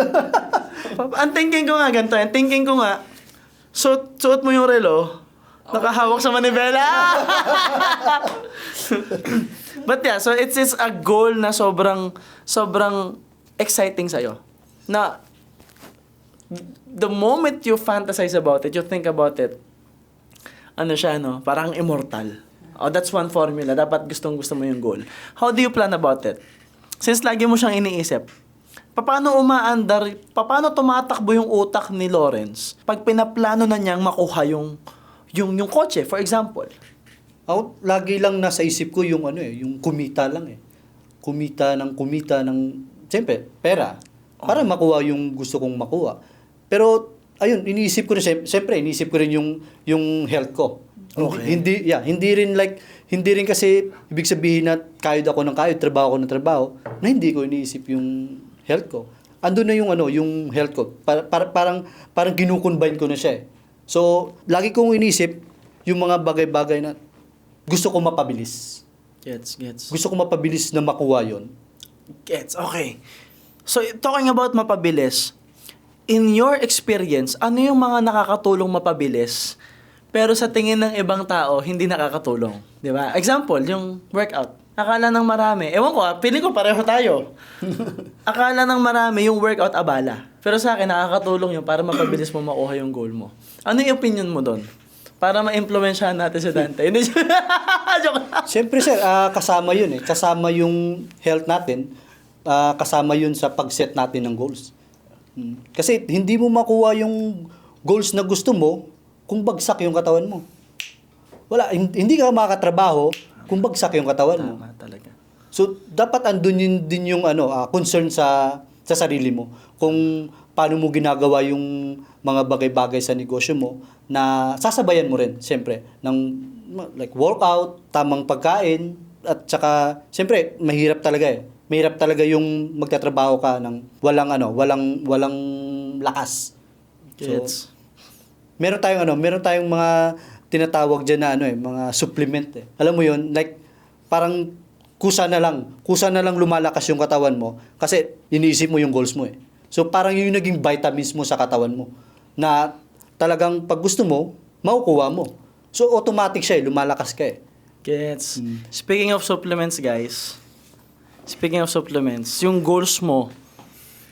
Ang thinking ko nga ganito, ang thinking ko nga, suot mo yung relo, nakahawak sa manibela. But yeah, so it's a goal na sobrang exciting sa'yo. Na, the moment you fantasize about it, you think about it, ano siya, no? Parang immortal. Oh, that's one formula. Dapat gustong-gusto mo yung goal. How do you plan about it? Since lagi mo siyang iniisip, paano tumatakbo yung utak ni Lawrence pag pinaplano na niyang makuha yung kotse, for example? Ako, lagi lang nasa isip ko yung ano eh, yung kumita lang eh. Kumita ng, siyempre, pera. Para makuha yung gusto kong makuha. Pero, ayun, iniisip ko rin, siyempre, iniisip ko rin yung health ko. Okay. Hindi rin kasi, ibig sabihin na kayod ako ng kayod, trabaho ko ng trabaho, na hindi ko iniisip yung health ko. Ando na yung yung health ko. Parang ginucombine ko na siya eh. So, lagi kong iniisip yung mga bagay-bagay na gusto ko mapabilis. Gets. Gusto ko mapabilis na makuha yon. Gets, okay. So, talking about mapabilis, in your experience, ano yung mga nakakatulong mapabilis, pero sa tingin ng ibang tao, hindi nakakatulong? Di ba? Example, yung workout. Akala ng marami, ewan ko feeling ko pareho tayo. Akala ng marami yung workout abala. Pero sa akin, nakakatulong yun para mapabilis mo makuha yung goal mo. Ano yung opinion mo doon? Para ma-impluwensyahan natin si Dante. Joke lang. Siyempre sir, kasama yun eh. Kasama yung health natin. Kasama yun sa pag-set natin ng goals. Kasi hindi mo makuha yung goals na gusto mo kung bagsak yung katawan mo. Hindi ka makakatrabaho kung bagsak yung katawan mo. Tama talaga. So, dapat andun yun din yung concern sa sarili mo. Kung paano mo ginagawa yung mga bagay-bagay sa negosyo mo na sasabayan mo rin, siyempre, ng like workout, tamang pagkain, at saka, siyempre, mahirap talaga eh. Mahirap talaga yung magtatrabaho ka ng walang lakas. Gets. So, meron tayong mga tinatawag diyan na mga supplement eh. Alam mo yun, like parang kusa na lang lumalakas yung katawan mo kasi iniisip mo yung goals mo eh. So parang yung naging vitamins mo sa katawan mo na talagang pag gusto mo, makukuha mo. So automatic siya eh, lumalakas ka eh. Gets. Speaking of supplements, guys. Yung goals mo,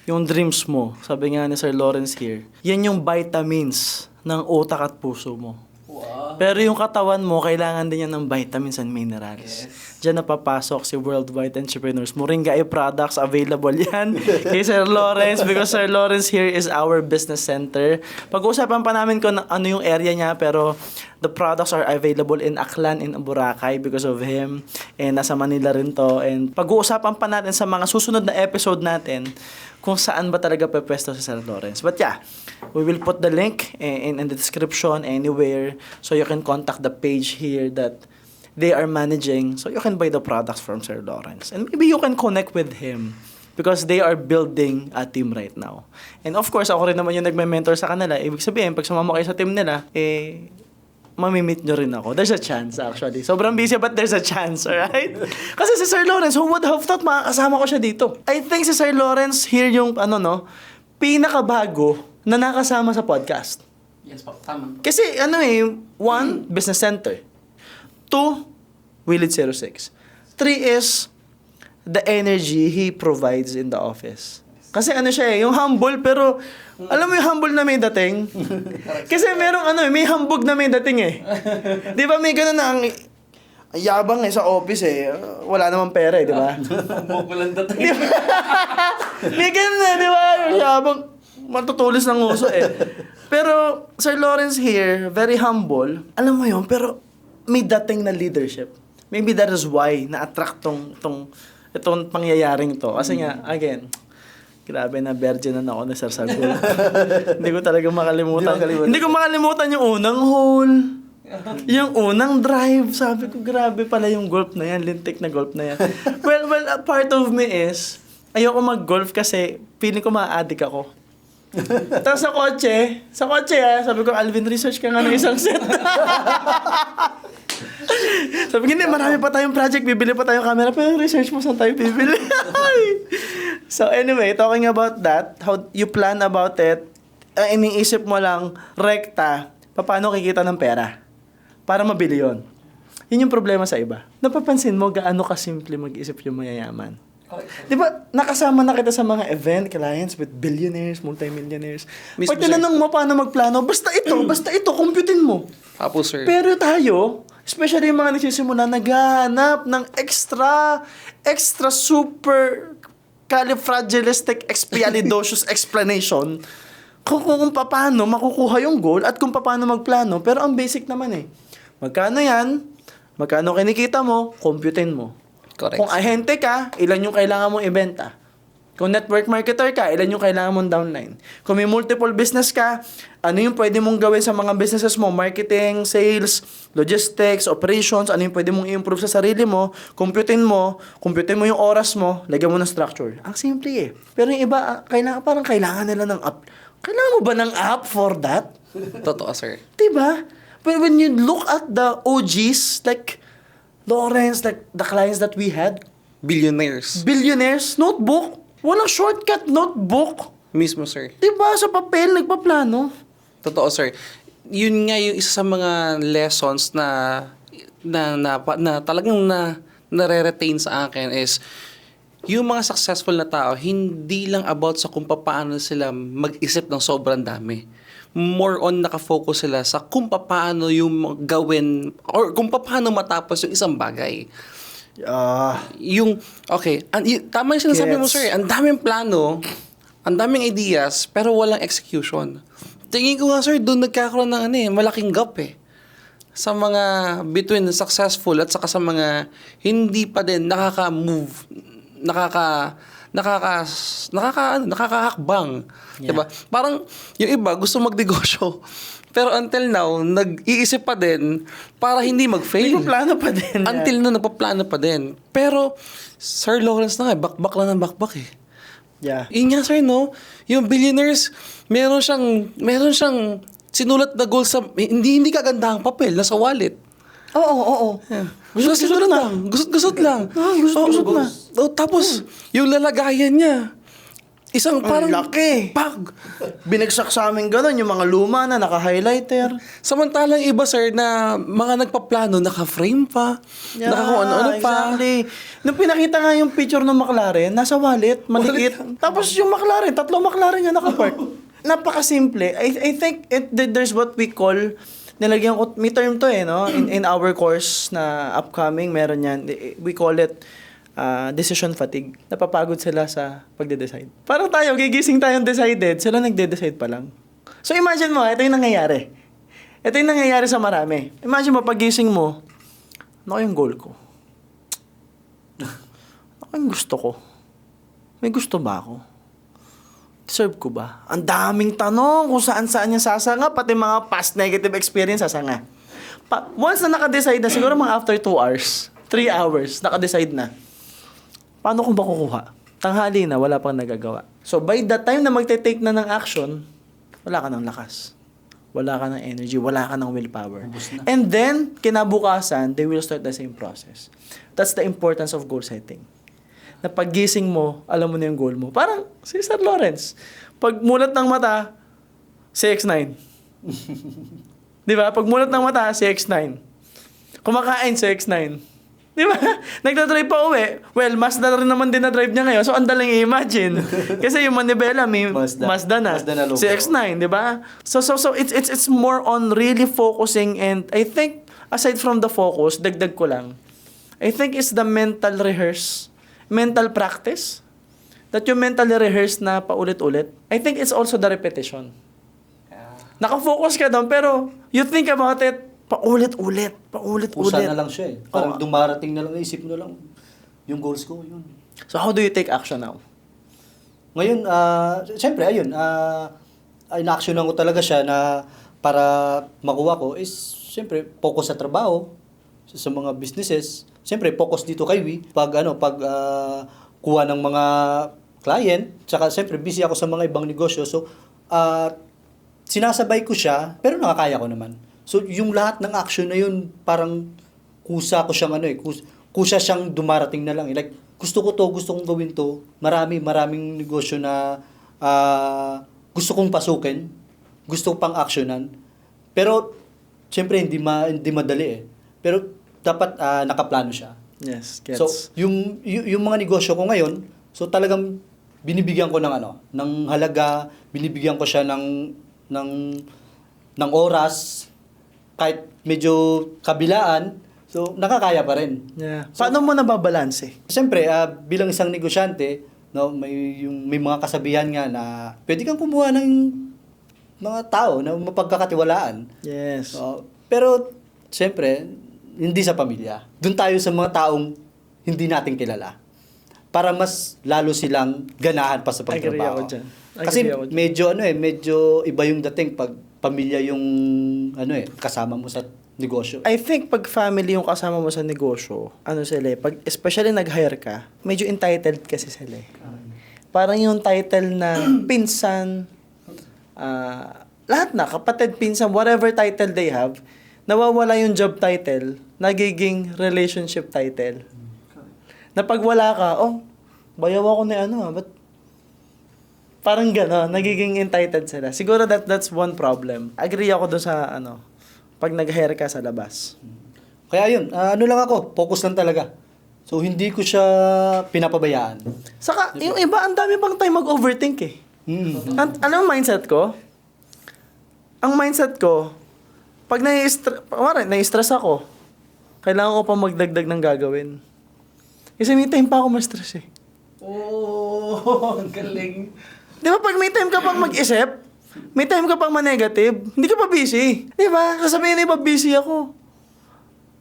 yung dreams mo, sabi nga ni Sir Lawrence here, yan yung vitamins ng utak at puso mo. Wow. Pero yung katawan mo, kailangan din yan ng vitamins and minerals. Diyan napapasok si Worldwide Entrepreneurs. Moringa products, available yan kay Sir Lawrence because Sir Lawrence here is our business center. Pag-uusapan pa namin kung ano yung area niya, pero the products are available in Aklan, in Boracay because of him. And nasa Manila rin to. And pag-uusapan pa natin sa mga susunod na episode natin kung saan ba talaga pepwesto si Sir Lawrence. But yeah, we will put the link in the description anywhere so you can contact the page here that they are managing so you can buy the products from Sir Lawrence. And maybe you can connect with him because they are building a team right now. And of course, ako rin naman yung nagme-mentor sa kanila. Ibig sabihin, pag sumama kayo sa team nila, mamimit nyo rin ako. There's a chance, actually. Sobrang busy, but there's a chance, alright? Kasi si Sir Lawrence, who would have thought makakasama ko siya dito? I think si Sir Lawrence here yung, pinakabago na nakasama sa podcast. Yes po, tama. Kasi, one, business center. Two, Willid 06. Three is the energy he provides in the office. Kasi siya yung humble, pero alam mo yung humble na may dating? Kasi merong may hambog na may dating eh. Di ba may ganun na ang yabang sa office eh. Wala namang pera eh, di ba? Hambog walang dating. Di ba? May ganun na, di ba? Yabang matutulis ng uso eh. Pero Sir Lawrence here, very humble. Alam mo yun, pero may dating na leadership. Maybe that is why na-attract itong pangyayaring to. Kasi nga, again, grabe na virgin na ako na Sir Sagol. Hindi ko talaga makalimutan. Hindi ko makalimutan yung unang hole. Yung unang drive. Sabi ko, grabe pala yung golf na yan. Lintik na golf na yan. Well, a part of me is, ayoko mag-golf kasi feeling ko ma-addict ako. Tapos sa kotse, sabi ko, Alvin, research ka nga ng isang set. Sabi ko, hindi, marami pa tayong project, bibili pa tayong camera, pero research mo saan tayo bibili. So anyway, talking about that, how you plan about it, iniisip mo lang, rekta, paano kikita ng pera para mabili yon. Yun yung problema sa iba. Napapansin mo gaano kasimple mag-isip yung mayayaman. Di ba, nakasama na kita sa mga event, clients with billionaires, multimillionaires. Pag tinanong mo paano magplano, basta ito, computin mo. Apo, sir. Pero tayo, especially yung mga nagsisimula, naghahanap ng extra super califragilisticexpialidocious explanation kung paano makukuha yung goal at kung paano magplano. Pero ang basic naman magkano yan, magkano kinikita mo, computin mo. Correct. Kung ahente ka, ilan yung kailangan mong ibenta. Kung network marketer ka, ilan yung kailangan mong downline. Kung may multiple business ka, ano yung pwede mong gawin sa mga businesses mo? Marketing, sales, logistics, operations, ano yung pwede mong i-improve sa sarili mo, computin mo yung oras mo, lagyan mo ng structure. Ang simple Pero yung iba, kailangan nila ng app. Kailangan mo ba ng app for that? Totoo, sir. Diba? But when you look at the OGs, like Lawrence, like the clients that we had, Billionaires. notebook. Walang shortcut notebook. Mismo, sir. Diba? Sa papel, nagpaplano. Totoo, sir. Yun nga yung isa sa mga lessons na talagang nare-retain sa akin is yung mga successful na tao, hindi lang about sa kung paano sila mag-isip ng sobrang dami. More on nakafocus sila sa kung paano yung gawin or kung paano matapos yung isang bagay. Tama yung sinasabi mo, sir. Ang daming plano, ang daming ideas, pero walang execution. Tingin ko nga, sir, doon nagkakaroon ng malaking gap sa mga between successful at saka sa mga hindi pa din nakaka-move, nakakahakbang. Yeah. Diba? Parang yung iba gusto magnegosyo. Pero until now, nag-iisip pa din para hindi mag-fail. Nagpaplano pa din. Until now, nagpaplano pa din. Pero, Sir Lawrence na bakbak lang ng bakbak Yeah. Yun nga, sir, no? Yung billionaires, meron siyang sinulat na goal sa, hindi kagandahang papel, nasa wallet. Oo. Yeah. Gusot lang. Gusot lang. Gusot na. Tapos, yung lalagayan niya, isang parang laki. Pag. Binagsak sa amin gano'n, yung mga luma na naka-highlighter. Samantalang iba, sir, na mga nagpaplano, naka-frame pa, naka kung ano-ano pa. Exactly. Nung pinakita nga yung picture ng McLaren, nasa wallet, maliit. Tapos yung McLaren, 3 McLaren nga nakapark. Napakasimple. I think there's what we call, nilagyan ko, may term to no? In our course na upcoming, meron yan. We call it decision fatigue. Napapagod sila sa pagde-decide. Parang tayo, gigising tayong decided, sila nagde-decide pa lang. So imagine mo, ito yung nangyayari. Ito yung nangyayari sa marami. Imagine mo, pagising mo, ano yung goal ko? Ano yung gusto ko? May gusto ba ako? Deserve ko ba? Ang daming tanong kung saan-saan niya sasanga, pati mga past negative experience sasanga. Once na naka-decide na, siguro mga after 2 hours, 3 hours, naka-decide na. Paano ko ba kukuha? Tanghali na, wala pang nagagawa. So, by the time na magte-take na ng action, wala ka ng lakas. wala ka ng energy, wala ka ng willpower. Ubus na. And then, kinabukasan, they will start the same process. That's the importance of goal setting. Na paggising mo, alam mo na yung goal mo. Parang si Sir Lawrence, pag mulat ng mata, si X9. Di ba? Pag mulat ng mata, si X9. Kumakain si X9. Di ba? Nagdadrive pa uwi. Well, Mazda rin naman din na drive niya ngayon. So, ang daling i-imagine. Kasi yung Manibela, may Mazda na. Mazda na logo. Si X9, di ba? So it's more on really focusing, and I think, aside from the focus, dagdag ko lang, I think it's the mental practice, that you mentally rehearse na paulit-ulit. I think it's also the repetition. Nakafocus ka doon, pero you think about it, paulit-ulit. Kusa na lang siya eh. Parang dumarating na lang, isip mo na lang, yung goals ko, yun. So how do you take action now? Ngayon, siyempre, ayun, in-actionan ko talaga siya na para makuha ko is, siyempre, focus sa trabaho, sa mga businesses. Siyempre, focus dito kay Wee. Pag kuha ng mga client, tsaka siyempre, busy ako sa mga ibang negosyo. So, sinasabay ko siya, pero nakakaya ko naman. So, yung lahat ng action na yun, parang kusa ko siyang kusa siyang dumarating na lang. Like, gusto kong gawin to. Maraming negosyo na gusto kong pasukin, gusto ko pang actionan. Pero, siyempre, hindi madali eh. Pero, dapat nakaplano siya. Yes, gets. So, yung mga negosyo ko ngayon, so talagang binibigyan ko ng halaga, binibigyan ko siya ng oras, kahit medyo kabilaan, so nakakaya pa rin. Yeah. Paano mo nababalanse? Siyempre, bilang isang negosyante, no, may mga kasabihan nga na pwede kang kumuha ng mga tao na mapagkakatiwalaan. Yes. Pero, siyempre, hindi sa pamilya. Doon tayo sa mga taong hindi natin kilala. Para mas lalo silang ganahan pa sa Agree pagtrabaho. ako dyan. Kasi Agree ako dyan. medyo iba yung dating pag pamilya yung kasama mo sa negosyo. I think pag family yung kasama mo sa negosyo, pag especially nag-hire ka, medyo entitled kasi sila eh. Parang yung title na pinsan, lahat na, kapatid, pinsan, whatever title they have, nawawala yung job title, nagiging relationship title. Na pag wala ka, bayaw ako na ba't parang gano'n, nagiging entitled sila. Siguro that's one problem. Agree ako doon sa pag nag-hire ka sa labas. Kaya yun, lang ako, focus lang talaga. So, hindi ko siya pinapabayaan. Saka, yung iba, ang dami pang time mag-overthink eh. Anong mindset ko? Ang mindset ko, pag nai-stress ako, kailangan ko pa magdagdag ng gagawin. Kasi may time pa ako ma-stress eh. Ang galing. Di ba pag may time ka pang mag-isip, may time ka pang ma-negative, hindi ka pa busy. Di ba? Sasabihin na iba, busy ako.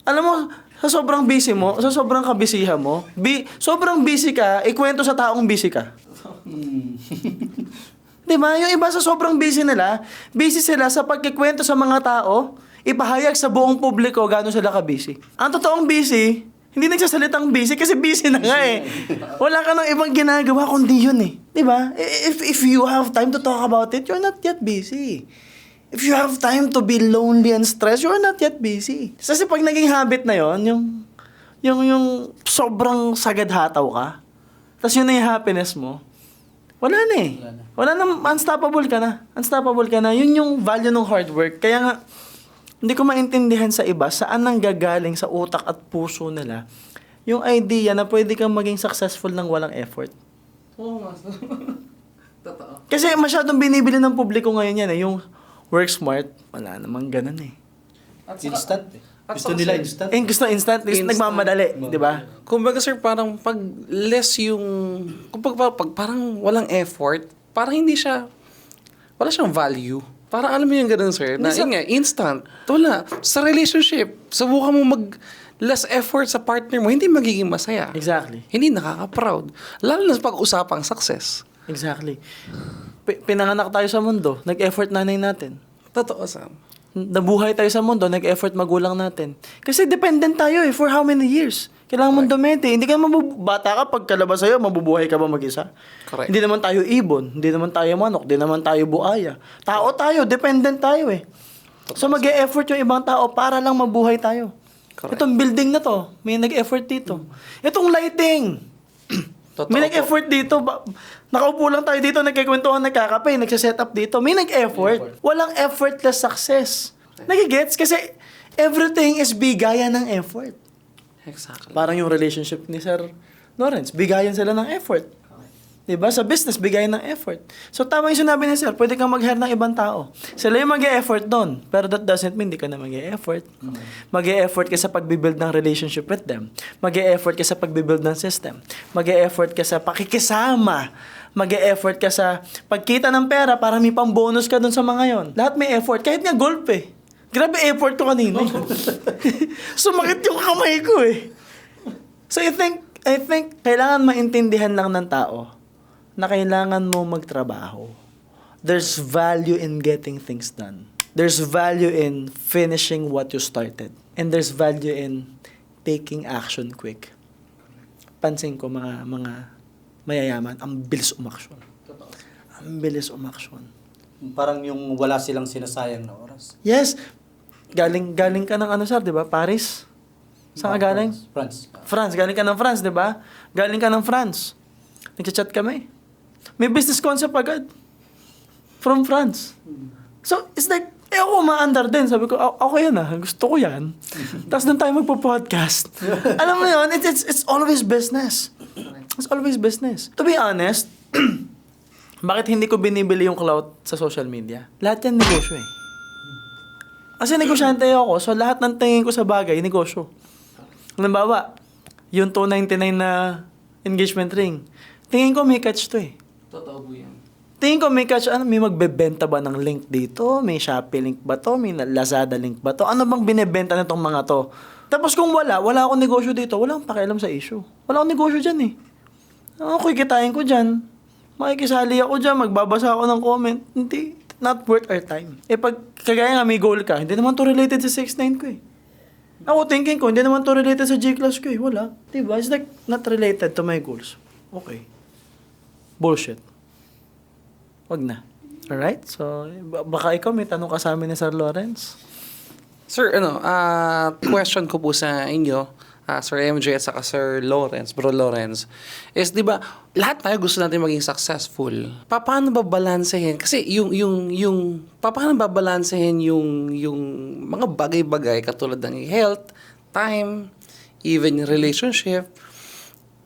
Alam mo, sa sobrang busy mo, sa sobrang kabisihan mo, sobrang busy ka, ikwento sa taong busy ka. Di ba? Yung iba sa sobrang busy nila, busy sila sa pagkikwento sa mga tao, ipahayag sa buong publiko gano'n sila ka-busy. Ang totoong busy, hindi nagsasalitang busy kasi busy na nga eh. Wala ka nang ibang ginagawa kundi yun eh. Diba? If you have time to talk about it, you're not yet busy. If you have time to be lonely and stressed, you're not yet busy. Kasi pag naging habit na yon, yung sobrang sagad-hataw ka, tapos yun na yung happiness mo, wala na eh. Wala na, unstoppable ka na. Unstoppable ka na. Yun yung value ng hard work. Kaya nga, hindi ko maintindihan sa iba saan nang gagaling sa utak at puso nila yung idea na pwede kang maging successful ng walang effort. Oo nga. Totoo. Kasi masyadong binibili ng publiko ngayon yan eh. Yung work smart, wala namang ganun eh. Instant eh. Gusto nila instant. Gusto instant. Nagmamadali, di ba? Kumbaga sir, parang pag less yung... pag parang walang effort, parang wala siyang value. Parang alam mo yung ganun, sir, na instant. Wala. Sa relationship, subukan mo less effort sa partner mo, hindi magiging masaya. Exactly. Hindi nakaka-proud. Lalo na sa pag-usapang success. Exactly. Pinanganak tayo sa mundo, nag-effort nanay natin. Totoo, Sam. Nabuhay tayo sa mundo, nag-effort magulang natin. Kasi dependent tayo for how many years? Kailangan mong dumete. Hindi ka bata ka, pagkalabas sa'yo, mabubuhay ka ba mag-isa? Correct. Hindi naman tayo ibon, hindi naman tayo manok, hindi naman tayo buaya. Tao tayo, dependent tayo eh. So mag-e-effort yung ibang tao para lang mabuhay tayo. Correct. Itong building na to, may nag-effort dito. Itong lighting, Totoo may po. nag-effort dito. Nakaupo lang tayo dito, nagkikwentuhan, nagkakape, nagsiset up dito. May nag-effort. Walang effortless success. Nagigets? Kasi everything is bigayan ng effort. Exactly. Parang yung relationship ni Sir Lawrence, bigayan sila ng effort. Diba? Sa business, bigayan ng effort. So, tama yung sinabi ni Sir, pwede kang mag-hire ng ibang tao. Sila yung mag-e-effort doon. Pero that doesn't mean hindi ka na mag-e-effort. Mag-e-effort ka sa pagbibuild ng relationship with them. Mag-e-effort ka sa pagbibuild ng system. Mag-e-effort ka sa pakikisama. Mag-e-effort ka sa pagkita ng pera para may pang-bonus ka doon sa mga yon. Lahat may effort. Kahit nga golf eh. Grabe effort ko kanina. Sumakit yung kamay ko eh. So I think kailangan maintindihan lang ng tao na kailangan mo magtrabaho. There's value in getting things done. There's value in finishing what you started. And there's value in taking action quick. Pansin ko mga mayayaman, ang bilis umaksyon. Ang bilis umaksyon. Parang yung wala silang sinasayang na oras. Yes. Galing ka ng ano, sir, di ba? Paris? Saan ka galing? France. France. Galing ka ng France, di ba? Galing ka ng France. Nagchat kami. May business concept agad. From France. So, it's like, ako maandar din. Sabi ko, ako yan ah. Gusto ko yan. Tapos doon tayo magpo-podcast. Alam mo yun, it's always business. It's always business. To be honest, bakit hindi ko binibili yung clout sa social media? Lahat yan negosyo eh. Kasi negosyante ako, so lahat ng tingin ko sa bagay, negosyo. Halimbawa, yung 299 na engagement ring, tingin ko may catch to eh. Totoo po yan. Tingin ko may catch, may magbebenta ba ng link dito? May Shopee link ba to? May Lazada link ba to? Ano bang binebenta nitong mga to? Tapos kung wala akong negosyo dito, wala akong pakialam sa issue. Wala akong negosyo dyan eh. Ako kikitain ko dyan. Makikisali ako dyan, magbabasa ako ng comment. Hindi, not worth our time. Pag kagaya nga may goal ka, hindi naman to related sa 6ix9ine ko eh. Ako thinking ko, hindi naman to related sa G-Class ko eh. Wala. Diba? It's like not related to my goals. Okay. Bullshit. Wag na. Alright? So, baka ikaw may tanong ka sa amin ni Sir Lawrence? Sir, question ko po sa inyo, Sir MJ at saka Sir Lawrence, Bro Lawrence, is di ba, lahat tayo gusto natin maging successful. Paano ba balansehin? Kasi paano ba balansehin yung mga bagay-bagay katulad ng health, time, even relationship?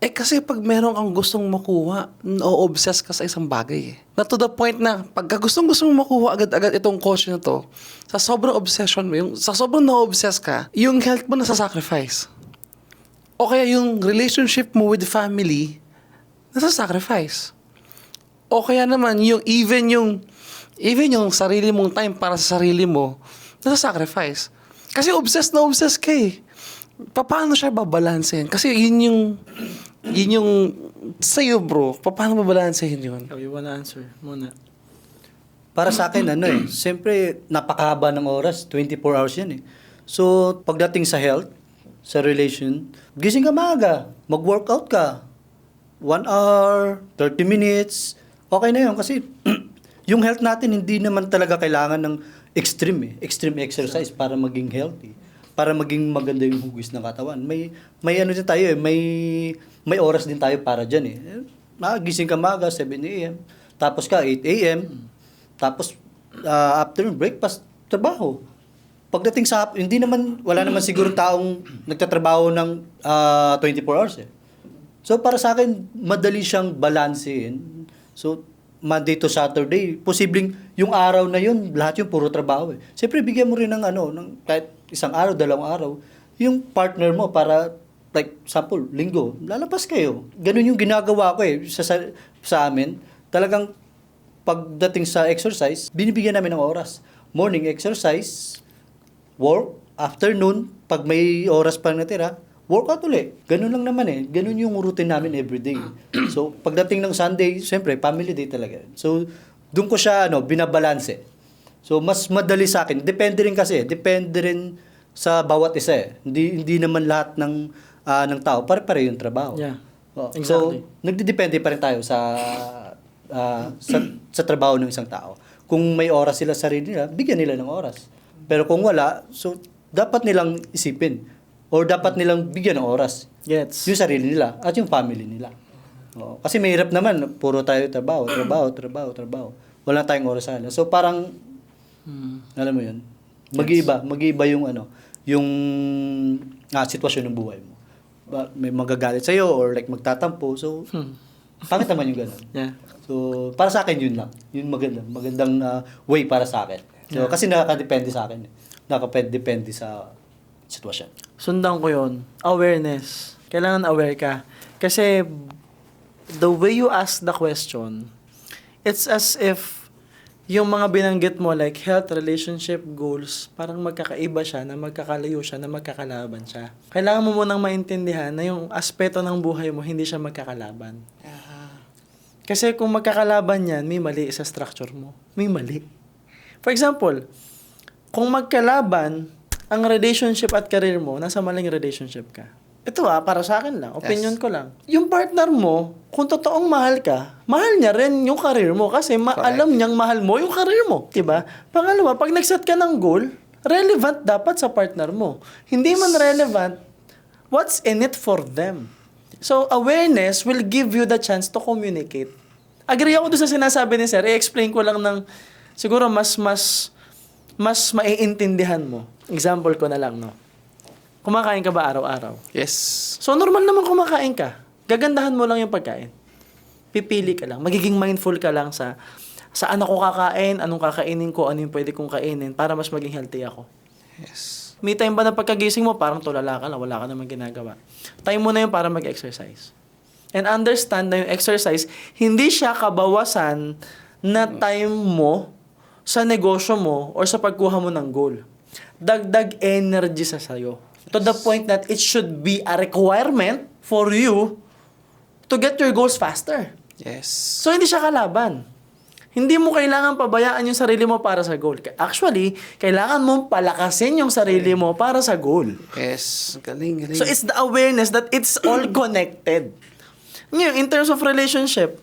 Kasi pag meron kang gustong makuha, o-obsess ka sa isang bagay eh. Na to the point na, pagka gustong mo makuha agad-agad itong coach na to, sa sobrang obsession mo, sa sobrang na-obsess ka, yung health mo nasa-sacrifice. O kaya yung relationship mo with the family, nasa-sacrifice. O kaya naman, even yung sarili mong time para sa sarili mo, nasa-sacrifice. Kasi obsessed ka eh. Paano siya babalansehin? Kasi yun yung sa'yo bro, paano babalansehin yun? You wanna answer muna? Para sa akin, siyempre, napakahaba ng oras, 24 hours yan eh. So, pagdating sa health, sa relation, gising ka maaga, mag-workout ka, 1 hour, 30 minutes, okay na yun. Kasi, yung health natin, hindi naman talaga kailangan ng extreme exercise para maging healthy. Para maging maganda yung hugis ng katawan. May ano din tayo may oras din tayo para dyan eh. Gising ka maaga, 7 a.m. Tapos ka, 8 a.m. Tapos, afternoon, breakfast, trabaho. Pagdating sa, wala naman siguro taong nagtatrabaho ng 24 hours eh. So, para sa akin, madali siyang balansehin. So, Monday to Saturday, posibleng yung araw na yun, lahat yung puro trabaho eh. Siyempre, bigyan mo rin ng kahit isang araw, 2 araw, yung partner mo para, like, sample, linggo, lalabas kayo. Ganun yung ginagawa ko eh, sa amin. Talagang, pagdating sa exercise, binibigyan namin ng oras. Morning exercise, work, afternoon, pag may oras pa natira, workout ulit. Ganun lang naman eh. Ganun yung routine namin everyday. So, pagdating ng Sunday, siyempre, family day talaga. So, doon ko siya, binabalanse. So, mas madali sa akin. Depende rin sa bawat isa eh. Hindi naman lahat ng ng tao, pare-pare yung trabaho. Yeah. So, Exactly. nagdidepende pa rin tayo sa trabaho ng isang tao. Kung may oras sila sa sarili nila, bigyan nila ng oras. Pero kung wala, so dapat nilang isipin or dapat nilang bigyan ng oras Gets. yung sarili nila at yung family nila. Kasi mahirap naman, puro tayo trabaho. Wala tayong oras sa So parang, alam mo yun, mag-iiba yung yung sitwasyon ng buhay mo. May magagalit sa'yo or like magtatampo. So, pangit naman yung gano'n. Yeah. So, para sa akin yun lang. Yun magandang way para sa akin. So, kasi nakakadepende sa akin. Nakakadepende sa sitwasyon. Sundan ko yun. Awareness. Kailangan aware ka. Kasi, the way you ask the question, it's as if yung mga binanggit mo like health, relationship, goals, parang magkakaiba siya, na magkakalayo siya, na magkakalaban siya. Kailangan mo munang maintindihan na yung aspeto ng buhay mo, hindi siya magkakalaban. Kasi kung magkakalaban yan, may mali sa structure mo. May mali. For example, kung magkalaban ang relationship at career mo, nasa maling relationship ka. Ito para sa akin lang. Opinion ko lang. Yung partner mo, kung totoong mahal ka, mahal niya rin yung career mo kasi alam niyang mahal mo yung career mo. Diba? Pangalawa, pag nag-set ka ng goal, relevant dapat sa partner mo. Hindi man relevant, what's in it for them? So, awareness will give you the chance to communicate. Agree ako doon sa sinasabi ni Sir. I-explain ko lang ng siguro mas maiintindihan mo. Example ko na lang, no? Kumakain ka ba araw-araw? Yes. So, normal naman kumakain ka. Gagandahan mo lang yung pagkain. Pipili ka lang. Magiging mindful ka lang sa saan ako kakain, anong kakainin ko, ano yung pwede kong kainin para mas maging healthy ako. Yes. May time ba na pagkagising mo, parang tulala ka lang, wala ka naman ginagawa. Time mo na yun para mag-exercise. And understand na yung exercise, hindi siya kabawasan na time mo sa negosyo mo or sa pagkuha mo ng goal. Dagdag energy sa sayo. To the point that it should be a requirement for you to get your goals faster. Yes. So, hindi siya kalaban. Hindi mo kailangan pabayaan yung sarili mo para sa goal. Actually, kailangan mong palakasin yung sarili mo para sa goal. Yes. Galing. So, it's the awareness that it's all connected. Ngayon, in terms of relationship,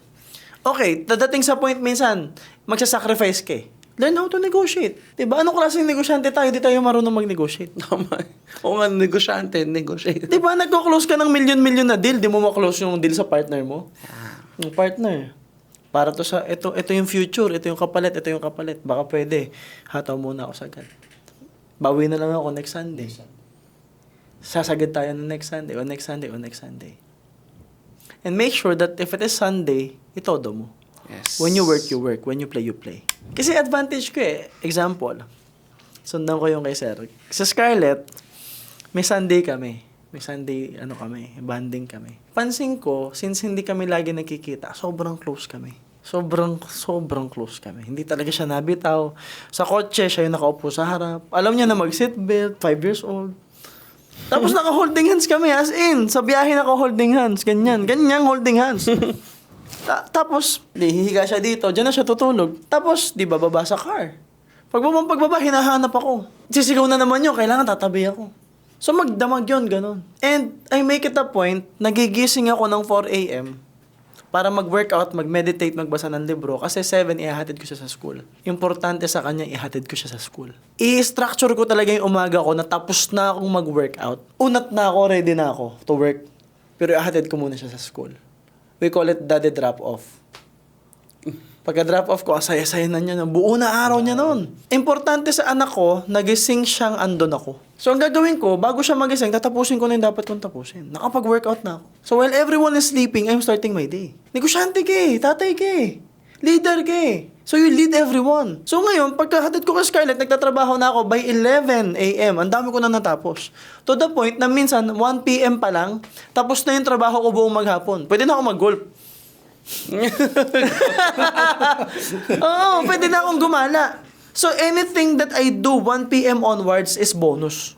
okay, dadating sa point minsan, magsasacrifice ka eh. Learn how to negotiate. Diba? Anong klaseng negosyante tayo? Di tayo marunong mag-negotiate. Tama. Oo nga, negosyante, negotiate. Diba? Nagko-close ka ng million-million na deal, di mo ma-close yung deal sa partner mo. Yung partner. Para to sa, ito yung future, ito yung kapalit, ito yung kapalit. Baka pwede. Hataw muna ako sagad. Bawi na lang ako next Sunday. Sasagad tayo ng next Sunday, o next Sunday, o next Sunday. And make sure that if it is Sunday, itodo mo. Yes. When you work, you work. When you play, you play. Kasi advantage ko eh. Example. Sundan ko yung kay Sir. Sa Scarlett, may Sunday kami. May Sunday, banding kami. Pansin ko, since hindi kami lagi nakikita, sobrang close kami. Sobrang close kami. Hindi talaga siya nabitaw. Sa kotse, siya yung nakaupo sa harap. Alam niya na mag-seatbelt, 5 years old. Tapos naka-holding hands kami, as in. Sa biyahe naka-holding hands. Ganyan holding hands. Tapos, hihiga siya dito. Diyan na siya tutulog. Tapos, di ba, baba sa car. Pagbaba, hinahanap ako. Sisigaw na naman yun. Kailangan tatabi ako. So, magdamag yun, ganun. And I make it a point, nagigising ako ng 4 a.m. para mag-workout, mag-meditate, magbasa ng libro. Kasi 7, ihahatid ko siya sa school. Importante sa kanya, ihatid ko siya sa school. I-structure ko talaga yung umaga ko na tapos na akong mag-workout. Unat na ako, ready na ako to work. Pero ihahatid ko muna siya sa school. We call it daddy drop-off. Pagka-drop-off ko, saya-saya na niya. Buo na araw niya noon. Importante sa anak ko, nagising siyang andon ako. So, ang gagawin ko, bago siya magising, tatapusin ko na yung dapat kong tapusin. Nakapag-workout na ako. So, while everyone is sleeping, I'm starting my day. Negosyante ka eh. Tatay ka eh. Leader ka eh. So, you lead everyone. So, ngayon, pagkahatid ko kay Scarlett, nagtatrabaho na ako by 11 a.m. Ang dami ko na natapos. To the point na minsan, 1 p.m. pa lang, tapos na yung trabaho ko buong maghapon. Pwede na ako mag-golf. Oo, pwede na akong gumala. So, anything that I do 1 p.m. onwards is bonus.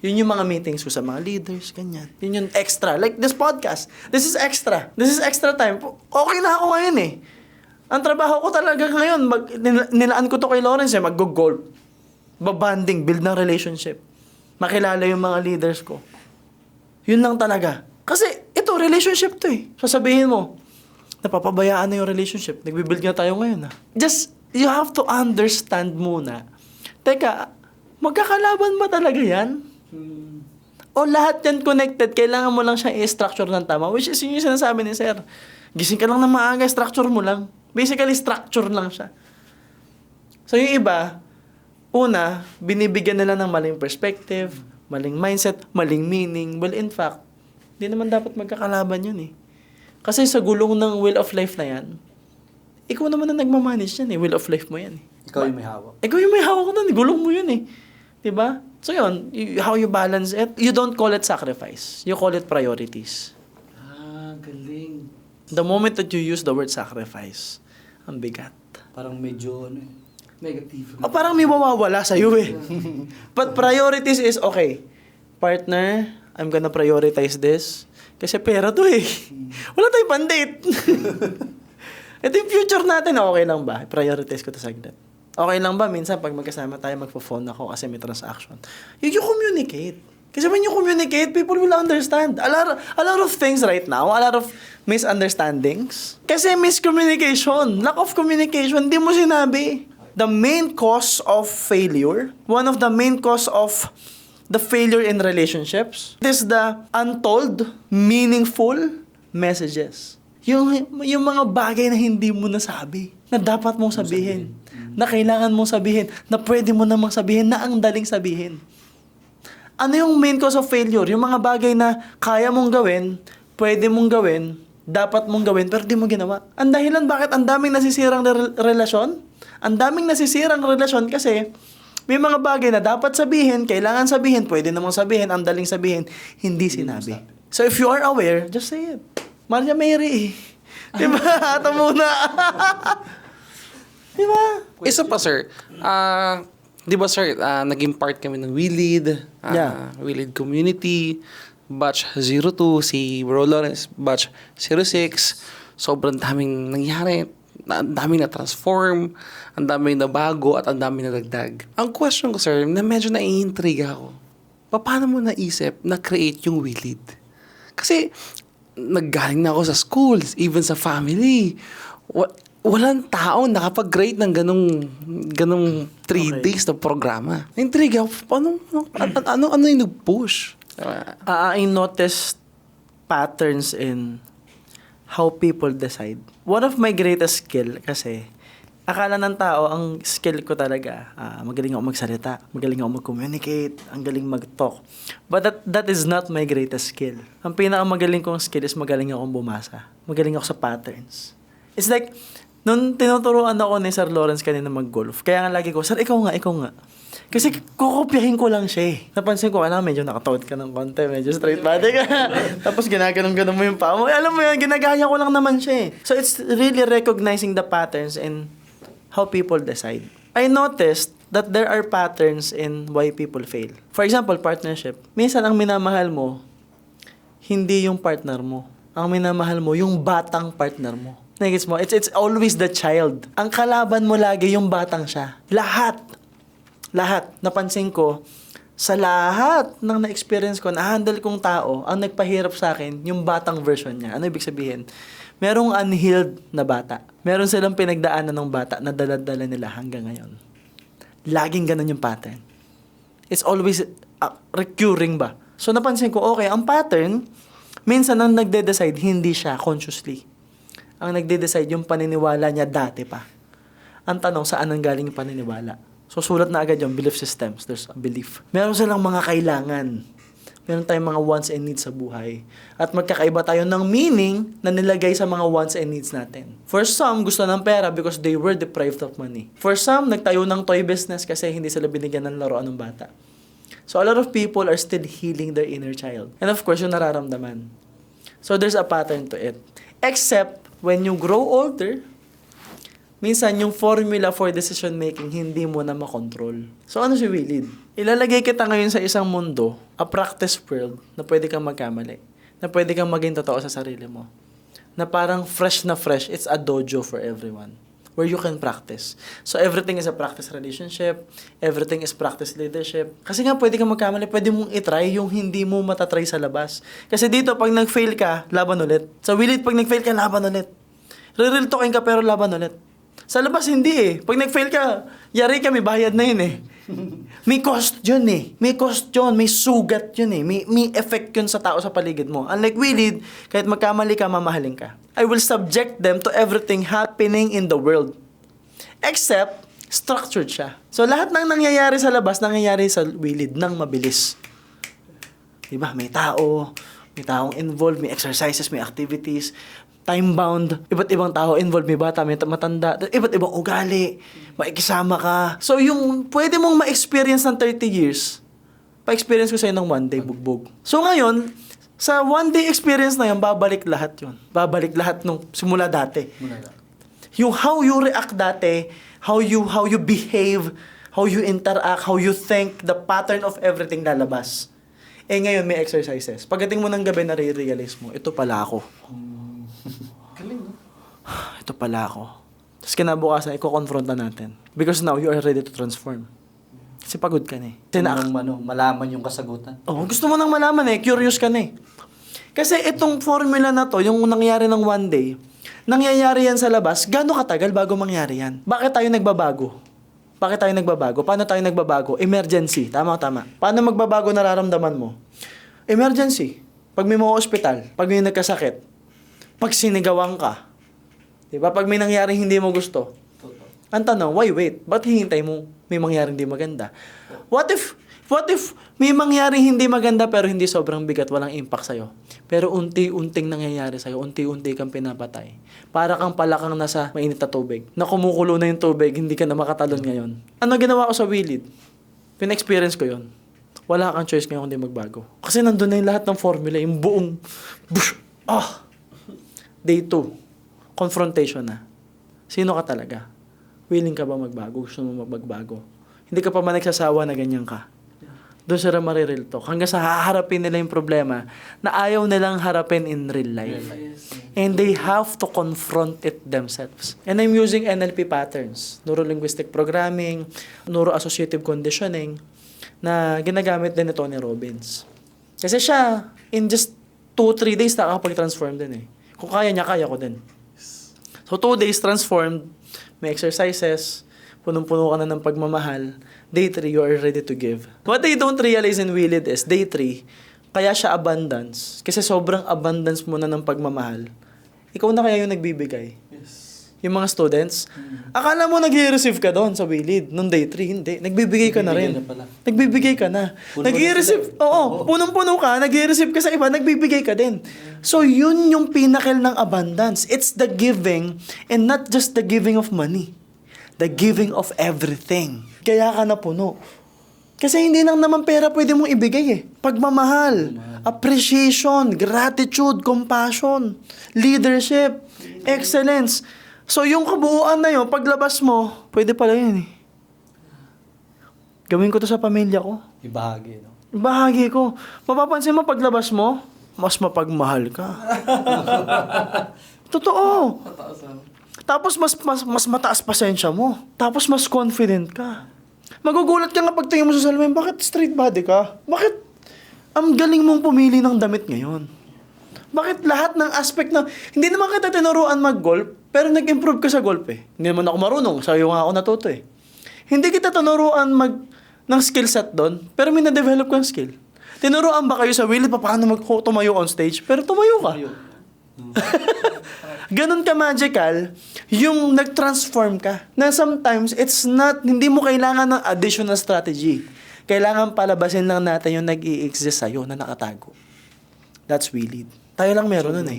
Yun yung mga meetings ko sa mga leaders, ganyan. Yun yung extra. Like this podcast. This is extra. This is extra time. Okay na ako ngayon eh. Ang trabaho ko talaga ngayon, nilaan ko to kay Lawrence eh, mag-golf. Babanding, build ng relationship. Makilala yung mga leaders ko. Yun lang talaga. Kasi ito, relationship to eh. Sasabihin mo, napapabayaan na yung relationship. Nagbibuild nga tayo ngayon Just, you have to understand muna. Teka, magkakalaban ba talaga yan? O lahat yan connected, kailangan mo lang siya i-structure ng tama. Which is yun yung sinasabi ni Sir. Gising ka lang na maaga, structure mo lang. Basically, structure lang siya. So yung iba, una, binibigyan nila ng maling perspective, maling mindset, maling meaning. Well, in fact, hindi naman dapat magkakalaban yun eh. Kasi sa gulong ng will of life na yan, ikaw naman na nagmamanage yan eh. Will of life mo yan eh. Ikaw yung may hawak. Ikaw yung may hawak nun, gulong mo yun eh. Diba? So yun, how you balance it, you don't call it sacrifice. You call it priorities. Galing. The moment that you use the word sacrifice, ang bigat. Parang medyo, negative. O parang may mawawala sa'yo eh. But priorities is, okay, partner, I'm gonna prioritize this. Kasi pera to eh. Wala tayong pandate. Ito yung future natin, okay lang ba? Prioritize ko to saglit. Okay lang ba? Minsan, pag magkasama tayo, magpo-phone ako kasi may transaction. You communicate. Kasi when you communicate, people will understand. A lot of things right now, a lot of misunderstandings. Kasi miscommunication, lack of communication, hindi mo sinabi. The main cause of failure, one of the main cause of the failure in relationships, is the untold, meaningful messages. Yung mga bagay na hindi mo nasabi, na dapat mong sabihin, na kailangan mong sabihin, na pwede mo namang sabihin, na ang daling sabihin. Ano yung main cause of failure? Yung mga bagay na kaya mong gawin, pwede mong gawin, dapat mong gawin, pero di mo ginawa. Ang dahilan bakit ang daming nasisirang relasyon? Ang daming nasisirang relasyon kasi may mga bagay na dapat sabihin, kailangan sabihin, pwede namang sabihin, ang daling sabihin, hindi sinabi. So if you are aware, just say it. Maria Mary. Diba? Ito muna. Diba? Isa pa, sir. Di ba, sir, naging part kami ng We Lead, Yeah. We Lead Community, Batch 02, si Bro Lawrence, Batch 06. Sobrang daming nangyari. Ang daming na-transform, ang daming nabago, at ang daming nadagdag. Ang question ko, sir, na medyo naiintriga ako. Paano mo naisip na create yung We Lead? Kasi, naggaling na ako sa schools, even sa family. Walang tao nakapag-grade ng ganong 3 days na programa. Naintriga ako, ano yung nag-push? I noticed patterns in how people decide. One of my greatest skill kasi, akala ng tao, ang skill ko talaga, magaling ako magsalita, magaling ako mag-communicate, ang galing mag-talk. But that is not my greatest skill. Ang pinakamagaling kong skill is magaling akong bumasa. Magaling ako sa patterns. It's like, nung tinuturuan ako ni Sir Lawrence kanina mag-golf, kaya nga lagi ko, Sir, ikaw nga. Kasi kukopyahin ko lang siya eh. Napansin ko, medyo nakatawad ka ng konti, medyo straight body ka. Tapos ginaganon mo yung paa mo. Alam mo yun, ginagaya ko lang naman siya eh. So it's really recognizing the patterns and how people decide. I noticed that there are patterns in why people fail. For example, partnership. Minsan ang minamahal mo, hindi yung partner mo. Ang minamahal mo, yung batang partner mo. Nagets mo? It's always the child. Ang kalaban mo lagi yung batang siya. Lahat. Napansin ko, sa lahat ng na-experience ko, na-handle kong tao, ang nagpahirap sa akin, yung batang version niya. Ano ibig sabihin? Merong unhealed na bata. Meron silang pinagdaanan ng bata na dala-dala nila hanggang ngayon. Laging ganun yung pattern. It's always recurring ba? So napansin ko, okay, ang pattern, minsan ang nagde-decide, hindi siya consciously. Ang nagde-decide yung paniniwala niya dati pa. Ang tanong, saan ang galing yung paniniwala? So, sulat na agad yung belief systems. There's a belief. Meron silang mga kailangan. Meron tayong mga wants and needs sa buhay. At magkakaiba tayo ng meaning na nilagay sa mga wants and needs natin. For some, gusto ng pera because they were deprived of money. For some, nagtayo ng toy business kasi hindi sila binigyan ng laruan ng bata. So, a lot of people are still healing their inner child. And of course, yung nararamdaman. So, there's a pattern to it. Except, when you grow older, minsan yung formula for decision making hindi mo na makontrol. So ano si We Lead? Ilalagay kita ngayon sa isang mundo, a practice world, na pwede kang magkamali. Na pwede kang maging totoo sa sarili mo. Na parang fresh na fresh, it's a dojo for everyone. where you can practice. So everything is a practice relationship, everything is practice leadership. Kasi nga pwede kang magkamali, pwede mong itry yung hindi mo matatry sa labas. Kasi dito, pag nag-fail ka, laban ulit. Sa Willid, pag nag-fail ka, laban ulit. Real talking ka pero laban ulit. Sa labas, hindi eh. Pag nag-fail ka, yari ka, may bayad na yun eh. May cost yun eh. May cost yun, may sugat yun eh. May effect yun sa tao sa paligid mo. Unlike Willid, kahit magkamali ka, mamahalin ka. I will subject them to everything happening in the world. Except, structured siya. So, lahat ng nangyayari sa labas, nangyayari sa Willid ng mabilis. Diba? May taong involved, may exercises, may activities, time-bound, iba't ibang tao involved, may bata, may matanda, iba't ibang ugali, makikisama ka. So, yung pwede mong ma-experience ng 30 years, pa-experience ko sa'yo ng one day, bugbog. So, ngayon, sa one day experience na yun, babalik lahat yun. Babalik lahat nung simula dati. Yung how you react dati, how you behave, how you interact, how you think, the pattern of everything lalabas. Eh ngayon may exercises. Pagdating mo ng gabi, nare-realize mo, ito pala ako. Galing, no? Ito pala ako. Tapos kinabukasan, i-confront na natin. Because now, you are ready to transform. Kasi pagod ka na eh. Malaman yung kasagutan. Oh, gusto mo nang malaman eh. Curious ka na eh. Kasi itong formula na to, yung nangyari ng one day, nangyayari yan sa labas, gaano katagal bago mangyari yan? Bakit tayo nagbabago? Paano tayo nagbabago? Emergency. Tama. Paano magbabago nararamdaman mo? Emergency. Pag may mga ospital, pag may nagkasakit, pag sinigawan ka, diba? Pag may nangyaring hindi mo gusto, ang tanong, why wait? Ba't hihintay mo may mangyaring hindi maganda? What if may mangyaring hindi maganda pero hindi sobrang bigat, walang impact sa'yo? Pero unti-unting nangyayari sa'yo, unti-unti kang pinapatay. Para kang palakang nasa mainit na tubig. Na kumukulo na yung tubig, hindi ka na makatalon ngayon. Ano ginawa ko sa Willid? Pina-experience ko yon. Wala kang choice ngayon kundi magbago. Kasi nandun na yung lahat ng formula, yung buong, Day 2, confrontation na. Sino ka talaga? Willing ka ba magbago? Gusto mo magbago? Hindi ka pa man nagsasawa na ganyan ka. Doon sila mariril talk. Hanggang sa haharapin nila yung problema na ayaw nilang harapin in real life. And they have to confront it themselves. And I'm using NLP patterns, Neuro-Linguistic Programming, Neuro-Associative Conditioning, na ginagamit din ni Tony Robbins. Kasi siya, in just 2-3 days, nakakapag-transform din eh. Kung kaya niya, kaya ko din. So 2 days transformed, may exercises, punong-puno ka na ng pagmamahal. Day 3, you are ready to give. What they don't realize in Willid is, Day 3, kaya siya abundance. Kasi sobrang abundance mo na ng pagmamahal. Ikaw na kaya yung nagbibigay. Yes. Yung mga students, akala mo nag-receive ka doon sa Willid. Nung Day 3, hindi. Nagbibigay ka na rin. Nagbibigay ka na. Nag-receive, punong-puno ka, nag-receive ka sa iba, nagbibigay ka din. So, yun yung pinakil ng abundance. It's the giving, and not just the giving of money. The giving of everything. Kaya ka na puno. Kasi hindi lang naman pera pwede mong ibigay eh. Pagmamahal, appreciation, gratitude, compassion, leadership, excellence. So yung kabuuan na yun, paglabas mo, pwede pala yun eh. Gawin ko to sa pamilya ko. Ibahagi, no? Ibahagi ko. Mapapansin mo paglabas mo, mas mapagmahal ka. Totoo. Tapos mas mataas pasensya mo. Tapos mas confident ka. Magugulat ka nga pagtingin mo sa salamin, bakit straight body ka? Bakit ang galing mong pumili ng damit ngayon? Bakit lahat ng aspect na, hindi naman kita tinuruan mag-golf, pero nag-improve ka sa golf eh. Hindi naman ako marunong, sa'yo nga ako natuto eh. Hindi kita tinuruan ng skill set doon, pero may na-develop kang skill. Tinuruan ba kayo sa Willid, paano tumayo on stage? Pero tumayo ka. Ganon ka magical, yung nag-transform ka. Na sometimes, hindi mo kailangan ng additional strategy. Kailangan palabasin lang natin yung nag-i-exist sa'yo na nakatago. That's Willid. Tayo lang meron nun eh.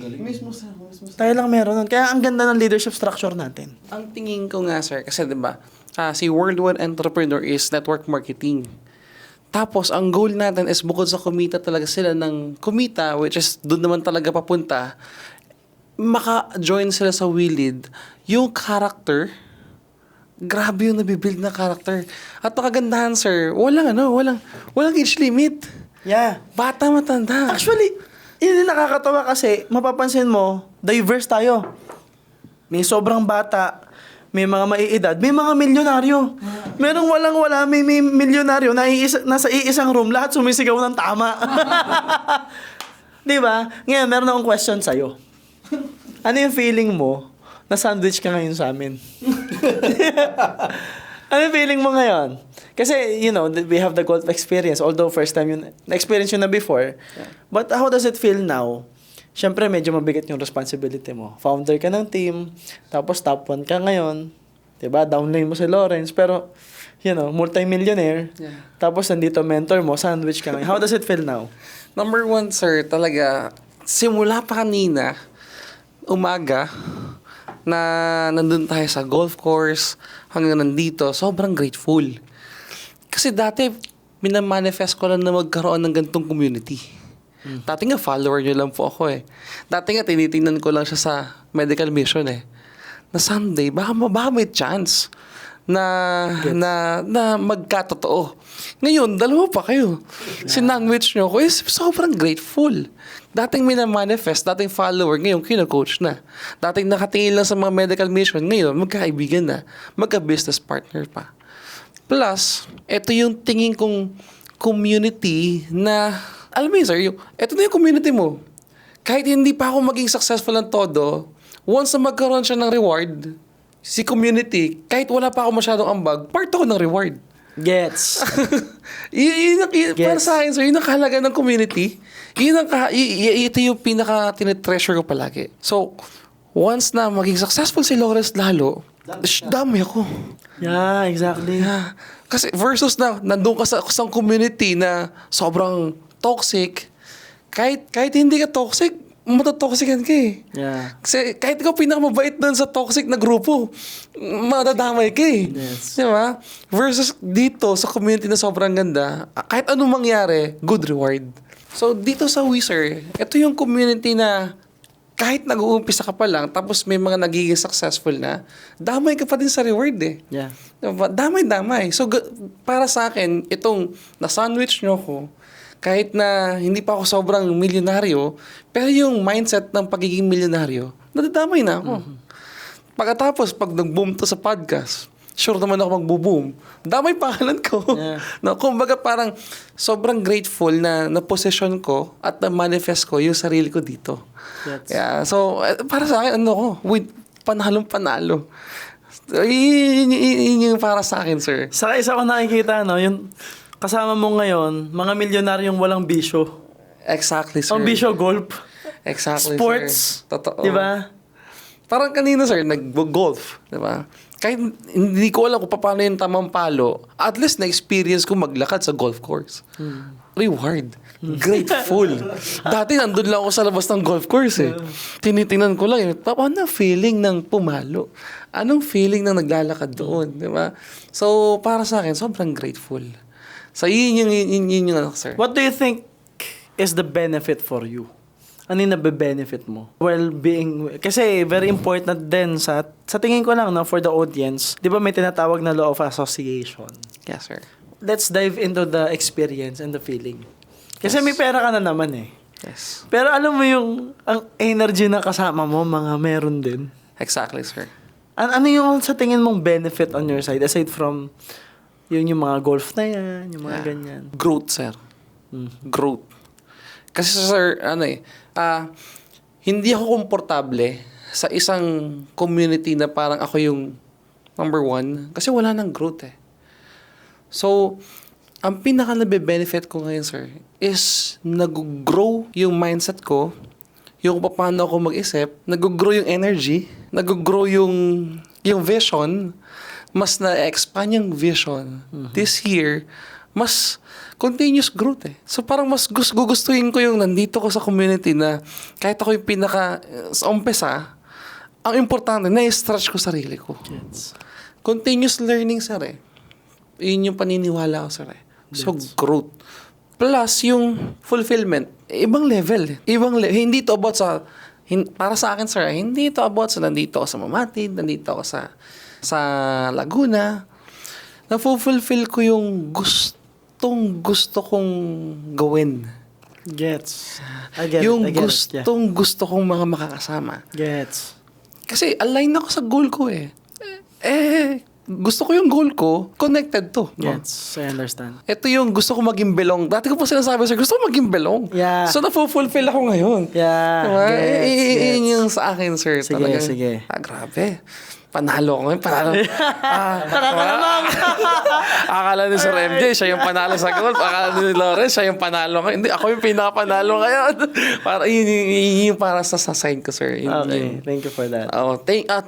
Tayo lang meron nun. Kaya ang ganda ng leadership structure natin. Ang tingin ko nga, sir, kasi diba, si Worldwide Entrepreneur is network marketing. Tapos, ang goal natin is bukod sa kumita talaga sila ng kumita, which is doon naman talaga papunta, maka-join sila sa Willid, yung character, grabe yung nabibuild na character. At kagandahan, sir, walang age limit. Yeah. Bata, matanda. Actually, yun yung nakakatawa kasi, mapapansin mo, diverse tayo. May sobrang bata, may mga maiedad, may mga milyonaryo. Merong walang-wala, may milyonaryo, nasa iisang room, lahat sumisigaw ng tama. Di ba? Ngayon, meron akong question sa'yo. Ano yung feeling mo na sandwich ka ngayon sa amin? Ano yung feeling mo ngayon? Kasi, we have the golf experience. Although first time yun, na-experience yun na before. Yeah. But how does it feel now? Siyempre, medyo mabigat yung responsibility mo. Founder ka ng team, tapos top 1 ka ngayon. Diba? Downline mo si Lawrence. Pero, multi-millionaire. Yeah. Tapos, nandito mentor mo, sandwich ka ngayon. How does it feel now? Number one, sir, talaga, simula pa kanina, umaga, na nandun tayo sa golf course, hanggang nandito, sobrang grateful. Kasi dati, minamanifest ko lang na magkaroon ng ganitong community. Dati nga, follower nyo lang po ako eh. Dati nga, tinitingnan ko lang siya sa medical mission eh. Na someday, baka may chance na magkatotoo. Ngayon, dalawa pa kayo. Sinandwich nyo ko is sobrang grateful. Dating minamanifest, dating follower, ngayon kino-coach na. Dating nakatingin lang sa mga medical mission, ngayon magkaibigan na. Magka-business partner pa. Plus, ito yung tingin kong community na, alam mo yun, sir, ito na yung community mo. Kahit hindi pa ako maging successful ng todo, once na magkaroon siya ng reward, si community, kahit wala pa ako masyadong ambag, part ako ng reward. Gets. Para sa akin, sir, yun ang kahalaga ng community. Ito yung pinaka-tinitreasure ko palagi. So, once na maging successful si Lawrence lalo, dami ako. Yeah, exactly. Yeah. Kasi versus na, nandun ka sa isang community na sobrang toxic, kahit hindi ka toxic, matatoxican ka eh. Yeah. Kasi kahit ikaw pinakamabait doon sa toxic na grupo, madadamay ka eh. Yes. Diba? Versus dito, sa community na sobrang ganda, kahit anong mangyari, good reward. So dito sa Wizard, ito yung community na kahit nag-uumpisa ka pa lang, tapos may mga nagiging successful na, damay ka pa din sa reward eh. Yeah. Diba? Damay. So, para sa akin, itong na-sandwich nyo ko, kahit na hindi pa ako sobrang milyonaryo, pero yung mindset ng pagiging milyonaryo, nadadamay na ako. Pagkatapos, pag nag-boom to sa podcast, sure naman ako mag-boom. Damay pangalan ko. Yeah. No, kumbaga parang sobrang grateful na na-position ko at na-manifest ko yung sarili ko dito. Yeah, so, para sa akin, with panalo. Yun yung para sa akin, sir. Saka isa ko nakikita, yung kasama mo ngayon, mga milyonaryong walang bisyo. Exactly, sir. Ang bisyo, golf. Exactly, Sports. sir. Totoo. Diba? Parang kanina, sir, nag-golf. Diba? Kahit hindi ko alam kung paano yung tamang palo, at least na-experience ko maglakad sa golf course. Reward. Grateful. Dati nandun lang ako sa labas ng golf course eh. Tinitingnan ko lang paano feeling ng pumalo? Anong feeling ng naglalakad doon? Diba? So, para sa akin, sobrang grateful. So, yun yung sir. What do you think is the benefit for you? Ano yung nabe-benefit mo? Kasi very important din sa tingin ko lang for the audience, di ba may tinatawag na law of association? Yes, sir. Let's dive into the experience and the feeling. Kasi may pera ka na naman eh. Yes. Pero alam mo ang energy na kasama mo, mga meron din. Exactly, sir. Ano yung sa tingin mong benefit on your side aside from yung mga golf na yan, yung mga ganyan? Growth, sir. Growth. Kasi, sir, hindi ako komportable sa isang community na parang ako yung number one kasi wala nang growth eh. So, ang pinaka nabe-benefit ko ngayon, sir, is nag-grow yung mindset ko, yung paano ako mag-isip, nag-grow yung energy, nag-grow yung vision, mas na-expand yung vision. This year, mas continuous growth eh. So parang mas gugustuhin ko yung nandito ko sa community na kahit ako yung sa umpisa, ang importante, na-stretch ko sarili ko. Yes. Continuous learning, sir eh. Yun yung paniniwala ko, sir eh. So, growth. Plus, yung fulfillment. Ibang level eh. Hindi to about para sa akin, sir, hindi to about sa nandito ako sa Mamatid, nandito ako sa Laguna. Na-fulfill ko yung gusto kong gawin. Gets. I get Yung it. gusto kong mga makakasama. Gets. Kasi align ako sa goal ko eh. Gusto ko yung goal ko, connected to. Yes, I understand. Ito yung gusto ko maging belong. Dati ko pa sinasabi, sir, gusto ko maging belong. Yeah. So, na-fulfill ako ngayon. Yeah, Diba? gets. Yun yung sa akin, sir. Sige, Talagang, sige. Grabe. Panalo ko ngayon. Panalo. Akala ni Sir MJ, siya yung panalo sa golf. Akala ni Lawrence, siya yung panalo ngayon. Hindi, ako yung pinakapanalo ngayon. Para, yun yung para sa sign ko, sir. Okay, thank you for that.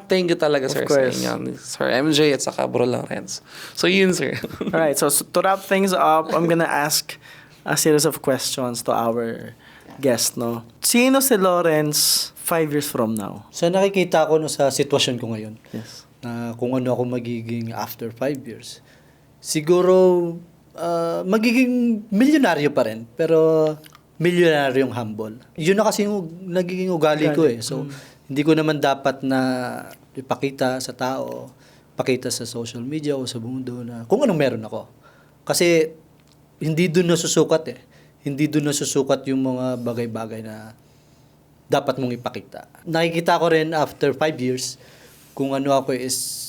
Thank you talaga, sir, sa course. inyo. Sir MJ at saka Bro Lawrence. So, yun, sir. Alright, so to wrap things up, I'm gonna ask a series of questions to our guest, no? Sino si Lawrence 5 years from now? Sa nakikita ko no, sa sitwasyon ko ngayon, Yes. na kung ano ako magiging after 5 years, siguro magiging milyonaryo pa rin, pero milyonaryong humble. Yun na kasi yung nagiging ugali ko eh. So, hindi ko naman dapat na ipakita sa tao, pakita sa social media o sa mundo na kung anong meron ako. Kasi hindi doon nasusukat eh. Hindi doon nasusukat yung mga bagay-bagay na dapat mong ipakita. Nakikita ko rin after 5 years kung ano ako is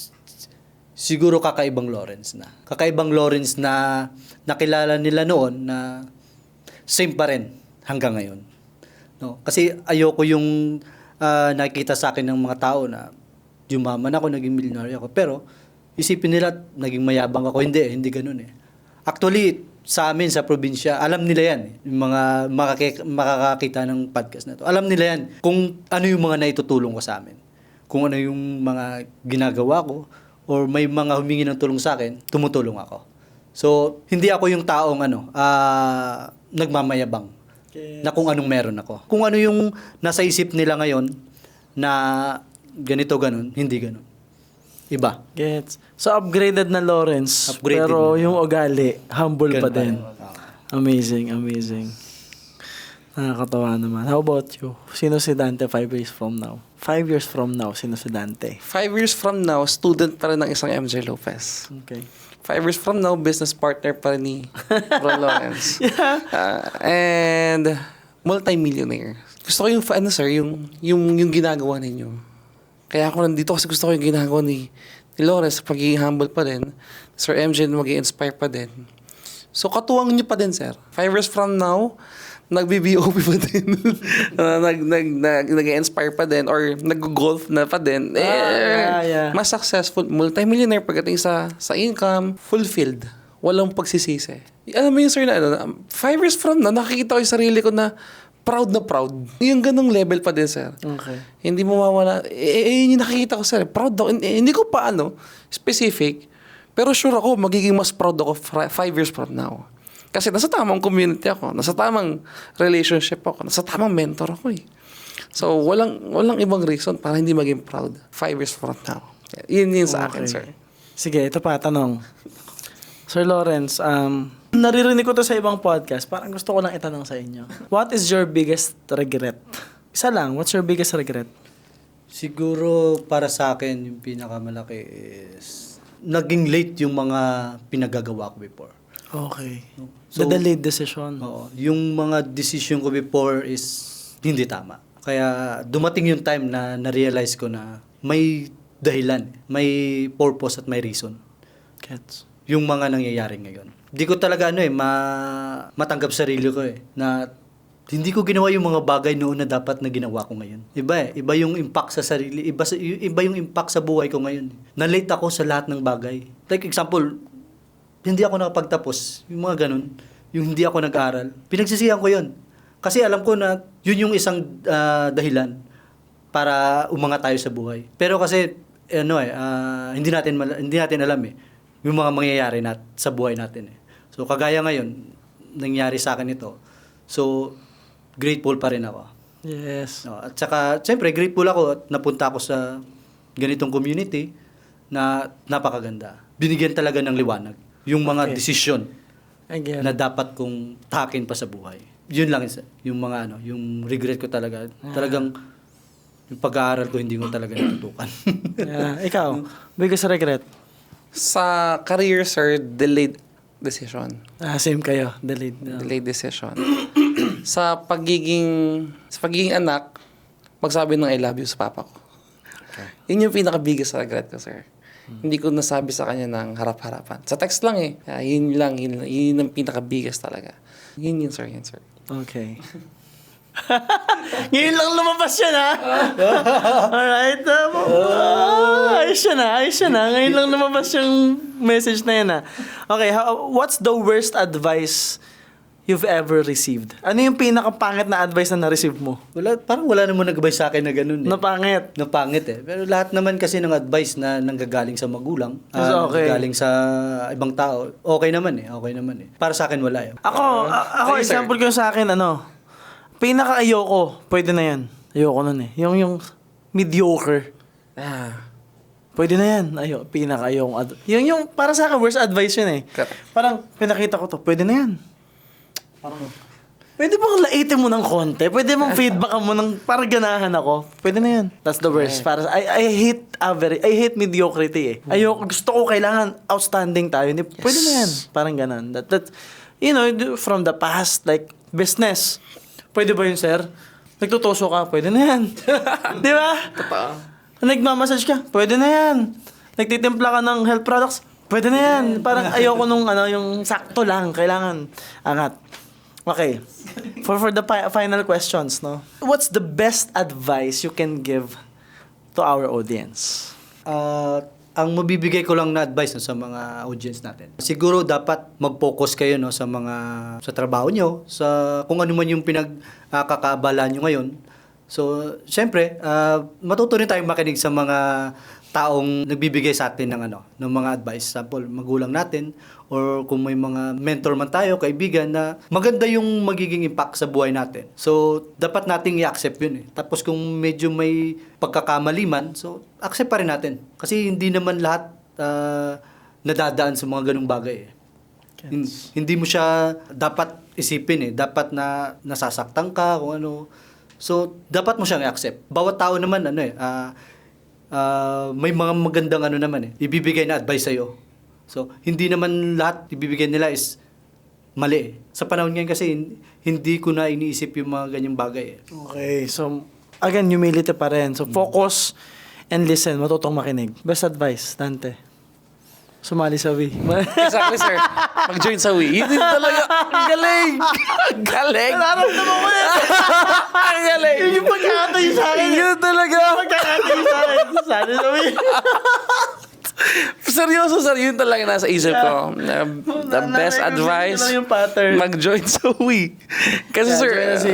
siguro kakaibang Lawrence na. Kakaibang Lawrence na nakilala nila noon na same pa rin hanggang ngayon. No? Kasi ayoko yung nakikita sa akin ng mga tao na yumaman ako, naging milyonaryo ako. Pero isipin nila naging mayabang ako. Hindi ganun eh. Actually, sa amin, sa probinsya, alam nila yan. Yung mga makakakita ng podcast na to. Alam nila yan kung ano yung mga naitutulong ko sa amin. Kung ano yung mga ginagawa ko or may mga humingi ng tulong sa akin, tumutulong ako. So, hindi ako yung taong nagmamayabang na kung anong meron ako. Kung ano yung nasa isip nila ngayon na ganito, ganun, hindi ganun. Iba. Gets. So, upgraded na Lawrence. Upgraded pero na. yung ugali, humble Ganun pa din. rin. Amazing. Nakakatawa naman. How about you? Sino si Dante 5 years from now? 5 years from now, sino si Dante? 5 years from now, student pa rin ng isang MJ Lopez. Okay. 5 years from now, business partner pa rin ni Bro Lawrence. And multi-millionaire. Gusto ko yung, sir, yung ginagawa ninyo. Kaya ako nandito kasi gusto ko yung ginagawa ni Lawrence sa pagiging humble pa din. Sir MJ na mag-i-inspire pa din. So, katuwang niyo pa din, sir. 5 years from now, nag-BBOP pa din. Nag-inspire pa din or nag-golf na pa din. Mas successful, multi-millionaire pagdating sa income, fulfilled. Walang pagsisisi. Alam mo yun, sir, na 5 years from now, nakikita ko yung sarili ko na proud. Yung ganong level pa din, sir. Okay. Hindi mo mawala. Yun yung nakikita ko, sir. Proud ako. Hindi ko pa specific. Pero sure ako, magiging mas proud ako 5 years from now. Kasi nasa tamang community ako. Nasa tamang relationship ako. Nasa tamang mentor ako eh. So, walang ibang reason para hindi maging proud 5 years from now. Yun sa akin, sir. Sige, ito pa, tanong. Sir Lawrence, naririnig ko to sa ibang podcast. Parang gusto ko lang itanong sa inyo. What is your biggest regret? Isa lang, what's your biggest regret? Siguro para sa akin, yung pinakamalaki is naging late yung mga pinagagawa ko before. Okay. So, the delayed decision. Oo. Yung mga decision ko before is hindi tama. Kaya dumating yung time na na-realize ko na may dahilan, may purpose at may reason. Gets. Yung mga nangyayari ngayon. Hindi ko talaga matanggap sarili ko na hindi ko ginawa yung mga bagay noon na dapat na ginawa ko ngayon. Iba yung impact sa sarili, iba yung impact sa buhay ko ngayon. Na-late ako sa lahat ng bagay. Like example, hindi ako nakapagtapos, yung mga ganun, yung hindi ako nag-aral. Pinagsisihan ko yun. Kasi alam ko na yun yung isang dahilan para umangat tayo sa buhay. Pero kasi hindi natin alam yung mga mangyayari sa buhay natin So kagaya ngayon, nangyari sa akin ito. So grateful pa rin ako. Yes. No, at saka siyempre grateful ako at napunta ako sa ganitong community na napakaganda. Binigyan talaga ng liwanag yung mga desisyon na dapat kong takin pa sa buhay. Yun lang yung mga yung regret ko talaga. Talagang yung pag-aaral ko hindi ko talaga natutukan. Ikaw, biggest regret? Sa career, sir, delayed decision. Same kayo, delayed. Delayed decision. sa pagiging anak, magsabi ng I love you sa papa ko. Okay. Yun yung pinaka-biggest regret ko, sir. Hindi ko nasabi sa kanya ng harap-harapan. Sa text lang eh. Yun ang pinakabigas talaga. Yun sir. Okay. Ngayon lang lumabas yan, ha? Alright. Ayos yan, ha? Ngayon lang lumabas yung message na yan, ha? Okay, what's the worst advice you've ever received? Ano yung pinakapangit na advice na na-receive mo? Parang wala naman nag-advise sa akin na ganun eh. Napangit eh. Pero lahat naman kasi ng advice na nanggagaling sa magulang, Okay. nanggagaling sa ibang tao, okay naman eh. Para sa akin wala eh. Ako, Okay, sir. example ko sa akin, pinaka-ayoko, pwede na yan. Ayoko nun eh. Yung mediocre. Pwede na yan. Pinaka-ayoko. Yung para sa akin, worst advice yun eh. Correct. Parang, pinakita ko to, pwede na yan. Parang, pwede bang laitin mo ng konti? Pwede bang feedback mo ng parang ganahan ako? Pwede na yan. That's the worst. Para I hate mediocrity eh. Ayoko, gusto ko kailangan outstanding tayo. Hindi, pwede na yan. Parang ganan. That, from the past, like, business. Pwede ba yun, sir? Nagtutuso ka, pwede na yan. Di ba? Totoo. Nagmamassage ka, pwede na yan. Nagtitimpla ka ng health products, pwede na yan. Parang ayoko nung yung sakto lang, kailangan angat. Okay. For the final questions, no? What's the best advice you can give to our audience? Ang mabibigay ko lang na advice sa mga audience natin. Siguro dapat mag-focus kayo sa trabaho nyo, sa kung ano man yung pinagkakaabala nyo ngayon. So, syempre, matuto rin tayong makinig sa mga taong nagbibigay sa atin ng mga advice. Sample, magulang natin or kung may mga mentor man tayo, kaibigan na maganda yung magiging impact sa buhay natin. So, dapat nating i-accept yun eh. Tapos kung medyo may pagkakamali man, so accept pa rin natin. Kasi hindi naman lahat nadadaan sa mga ganung bagay eh. Hindi mo siya dapat isipin eh. Dapat na nasasaktan ka kung ano. So, dapat mo siyang i-accept. Bawat tao naman may mga magandang ibibigay na advice sa'yo. So, hindi naman lahat ibibigay nila is mali eh. Sa panahon ngayon kasi, hindi ko na iniisip yung mga ganyang bagay eh. Okay, so, again, humility pa rin. So, focus and listen. Matutong makinig. Best advice, Dante. Sumali sa Wii. Exactly, sir. Mag-join sa Wii. Yun talaga. Ang galing. Ang galing. Nararamdaman ko yan. Ang galing. Yung pagkakatayo sa akin. Yun talaga. Pagkakatayo sa akin. Sali sa Wii. Seryoso, sir. Yun talaga nasa isip ko. The best advice, yung pattern. mag-join sa Wii. Kasi, sir, join na si-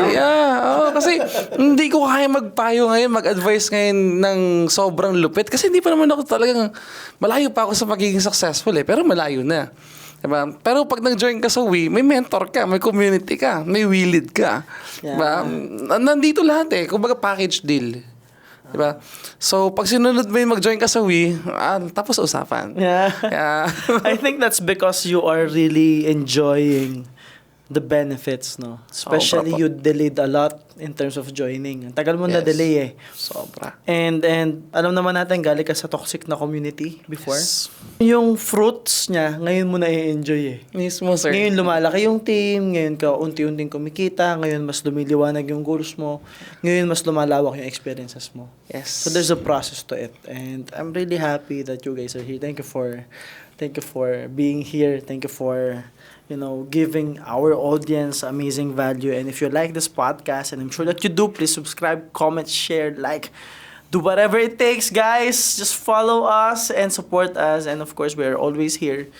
kasi hindi ko kaya magpayo ngayon, mag-advise ngayon ng sobrang lupit. Kasi hindi pa naman ako talagang, malayo pa ako sa magiging successful eh. Pero malayo na. Diba? Pero pag nag-join ka sa Wii, may mentor ka, may community ka, may Wii lead ka. Diba? Nandito lahat eh. Kumbaga package deal. Diba? So, pag sinunod mo yung mag-join ka sa Wii, tapos usapan. Yeah. Yeah. I think that's because you are really enjoying the benefits, no? Especially you delayed a lot in terms of joining. Ang tagal mo na delay eh. Sobra. And alam naman natin, galing ka sa toxic na community before. Yes. Yung fruits niya, ngayon mo na i-enjoy eh. Mismo, sir. Ngayon lumalaki yung team, ngayon ka unti-unting kumikita, ngayon mas lumiliwanag yung goals mo, ngayon mas lumalawak yung experiences mo. Yes. So there's a process to it. And I'm really happy that you guys are here. Thank you for being here. Thank you for giving our audience amazing value. And if you like this podcast, and I'm sure that you do, please subscribe, comment, share, like, do whatever it takes, guys. Just follow us and support us. And of course, we're always here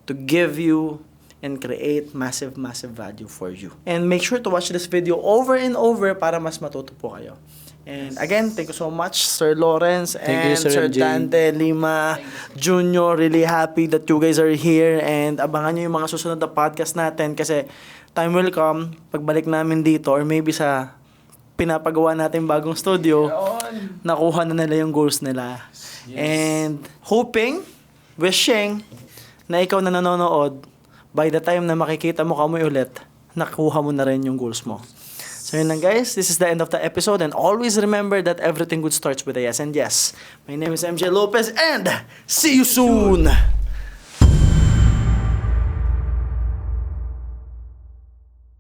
to give you and create massive value for you. And make sure to watch this video over and over para mas matuto po kayo. And again, thank you so much, Sir Lawrence and you, Sir MJ. Dante Lima Jr. Really happy that you guys are here, and abangan nyo yung mga susunod na podcast natin kasi time will come, pagbalik namin dito or maybe sa pinapagawa natin bagong studio, nakuha na nila yung goals nila. And wishing na ikaw na nanonood, by the time na makikita mo kami ulit, nakuha mo na rin yung goals mo. So yun lang guys, this is the end of the episode, and always remember that everything good starts with a yes. And yes, my name is MJ Lopez, and see you soon!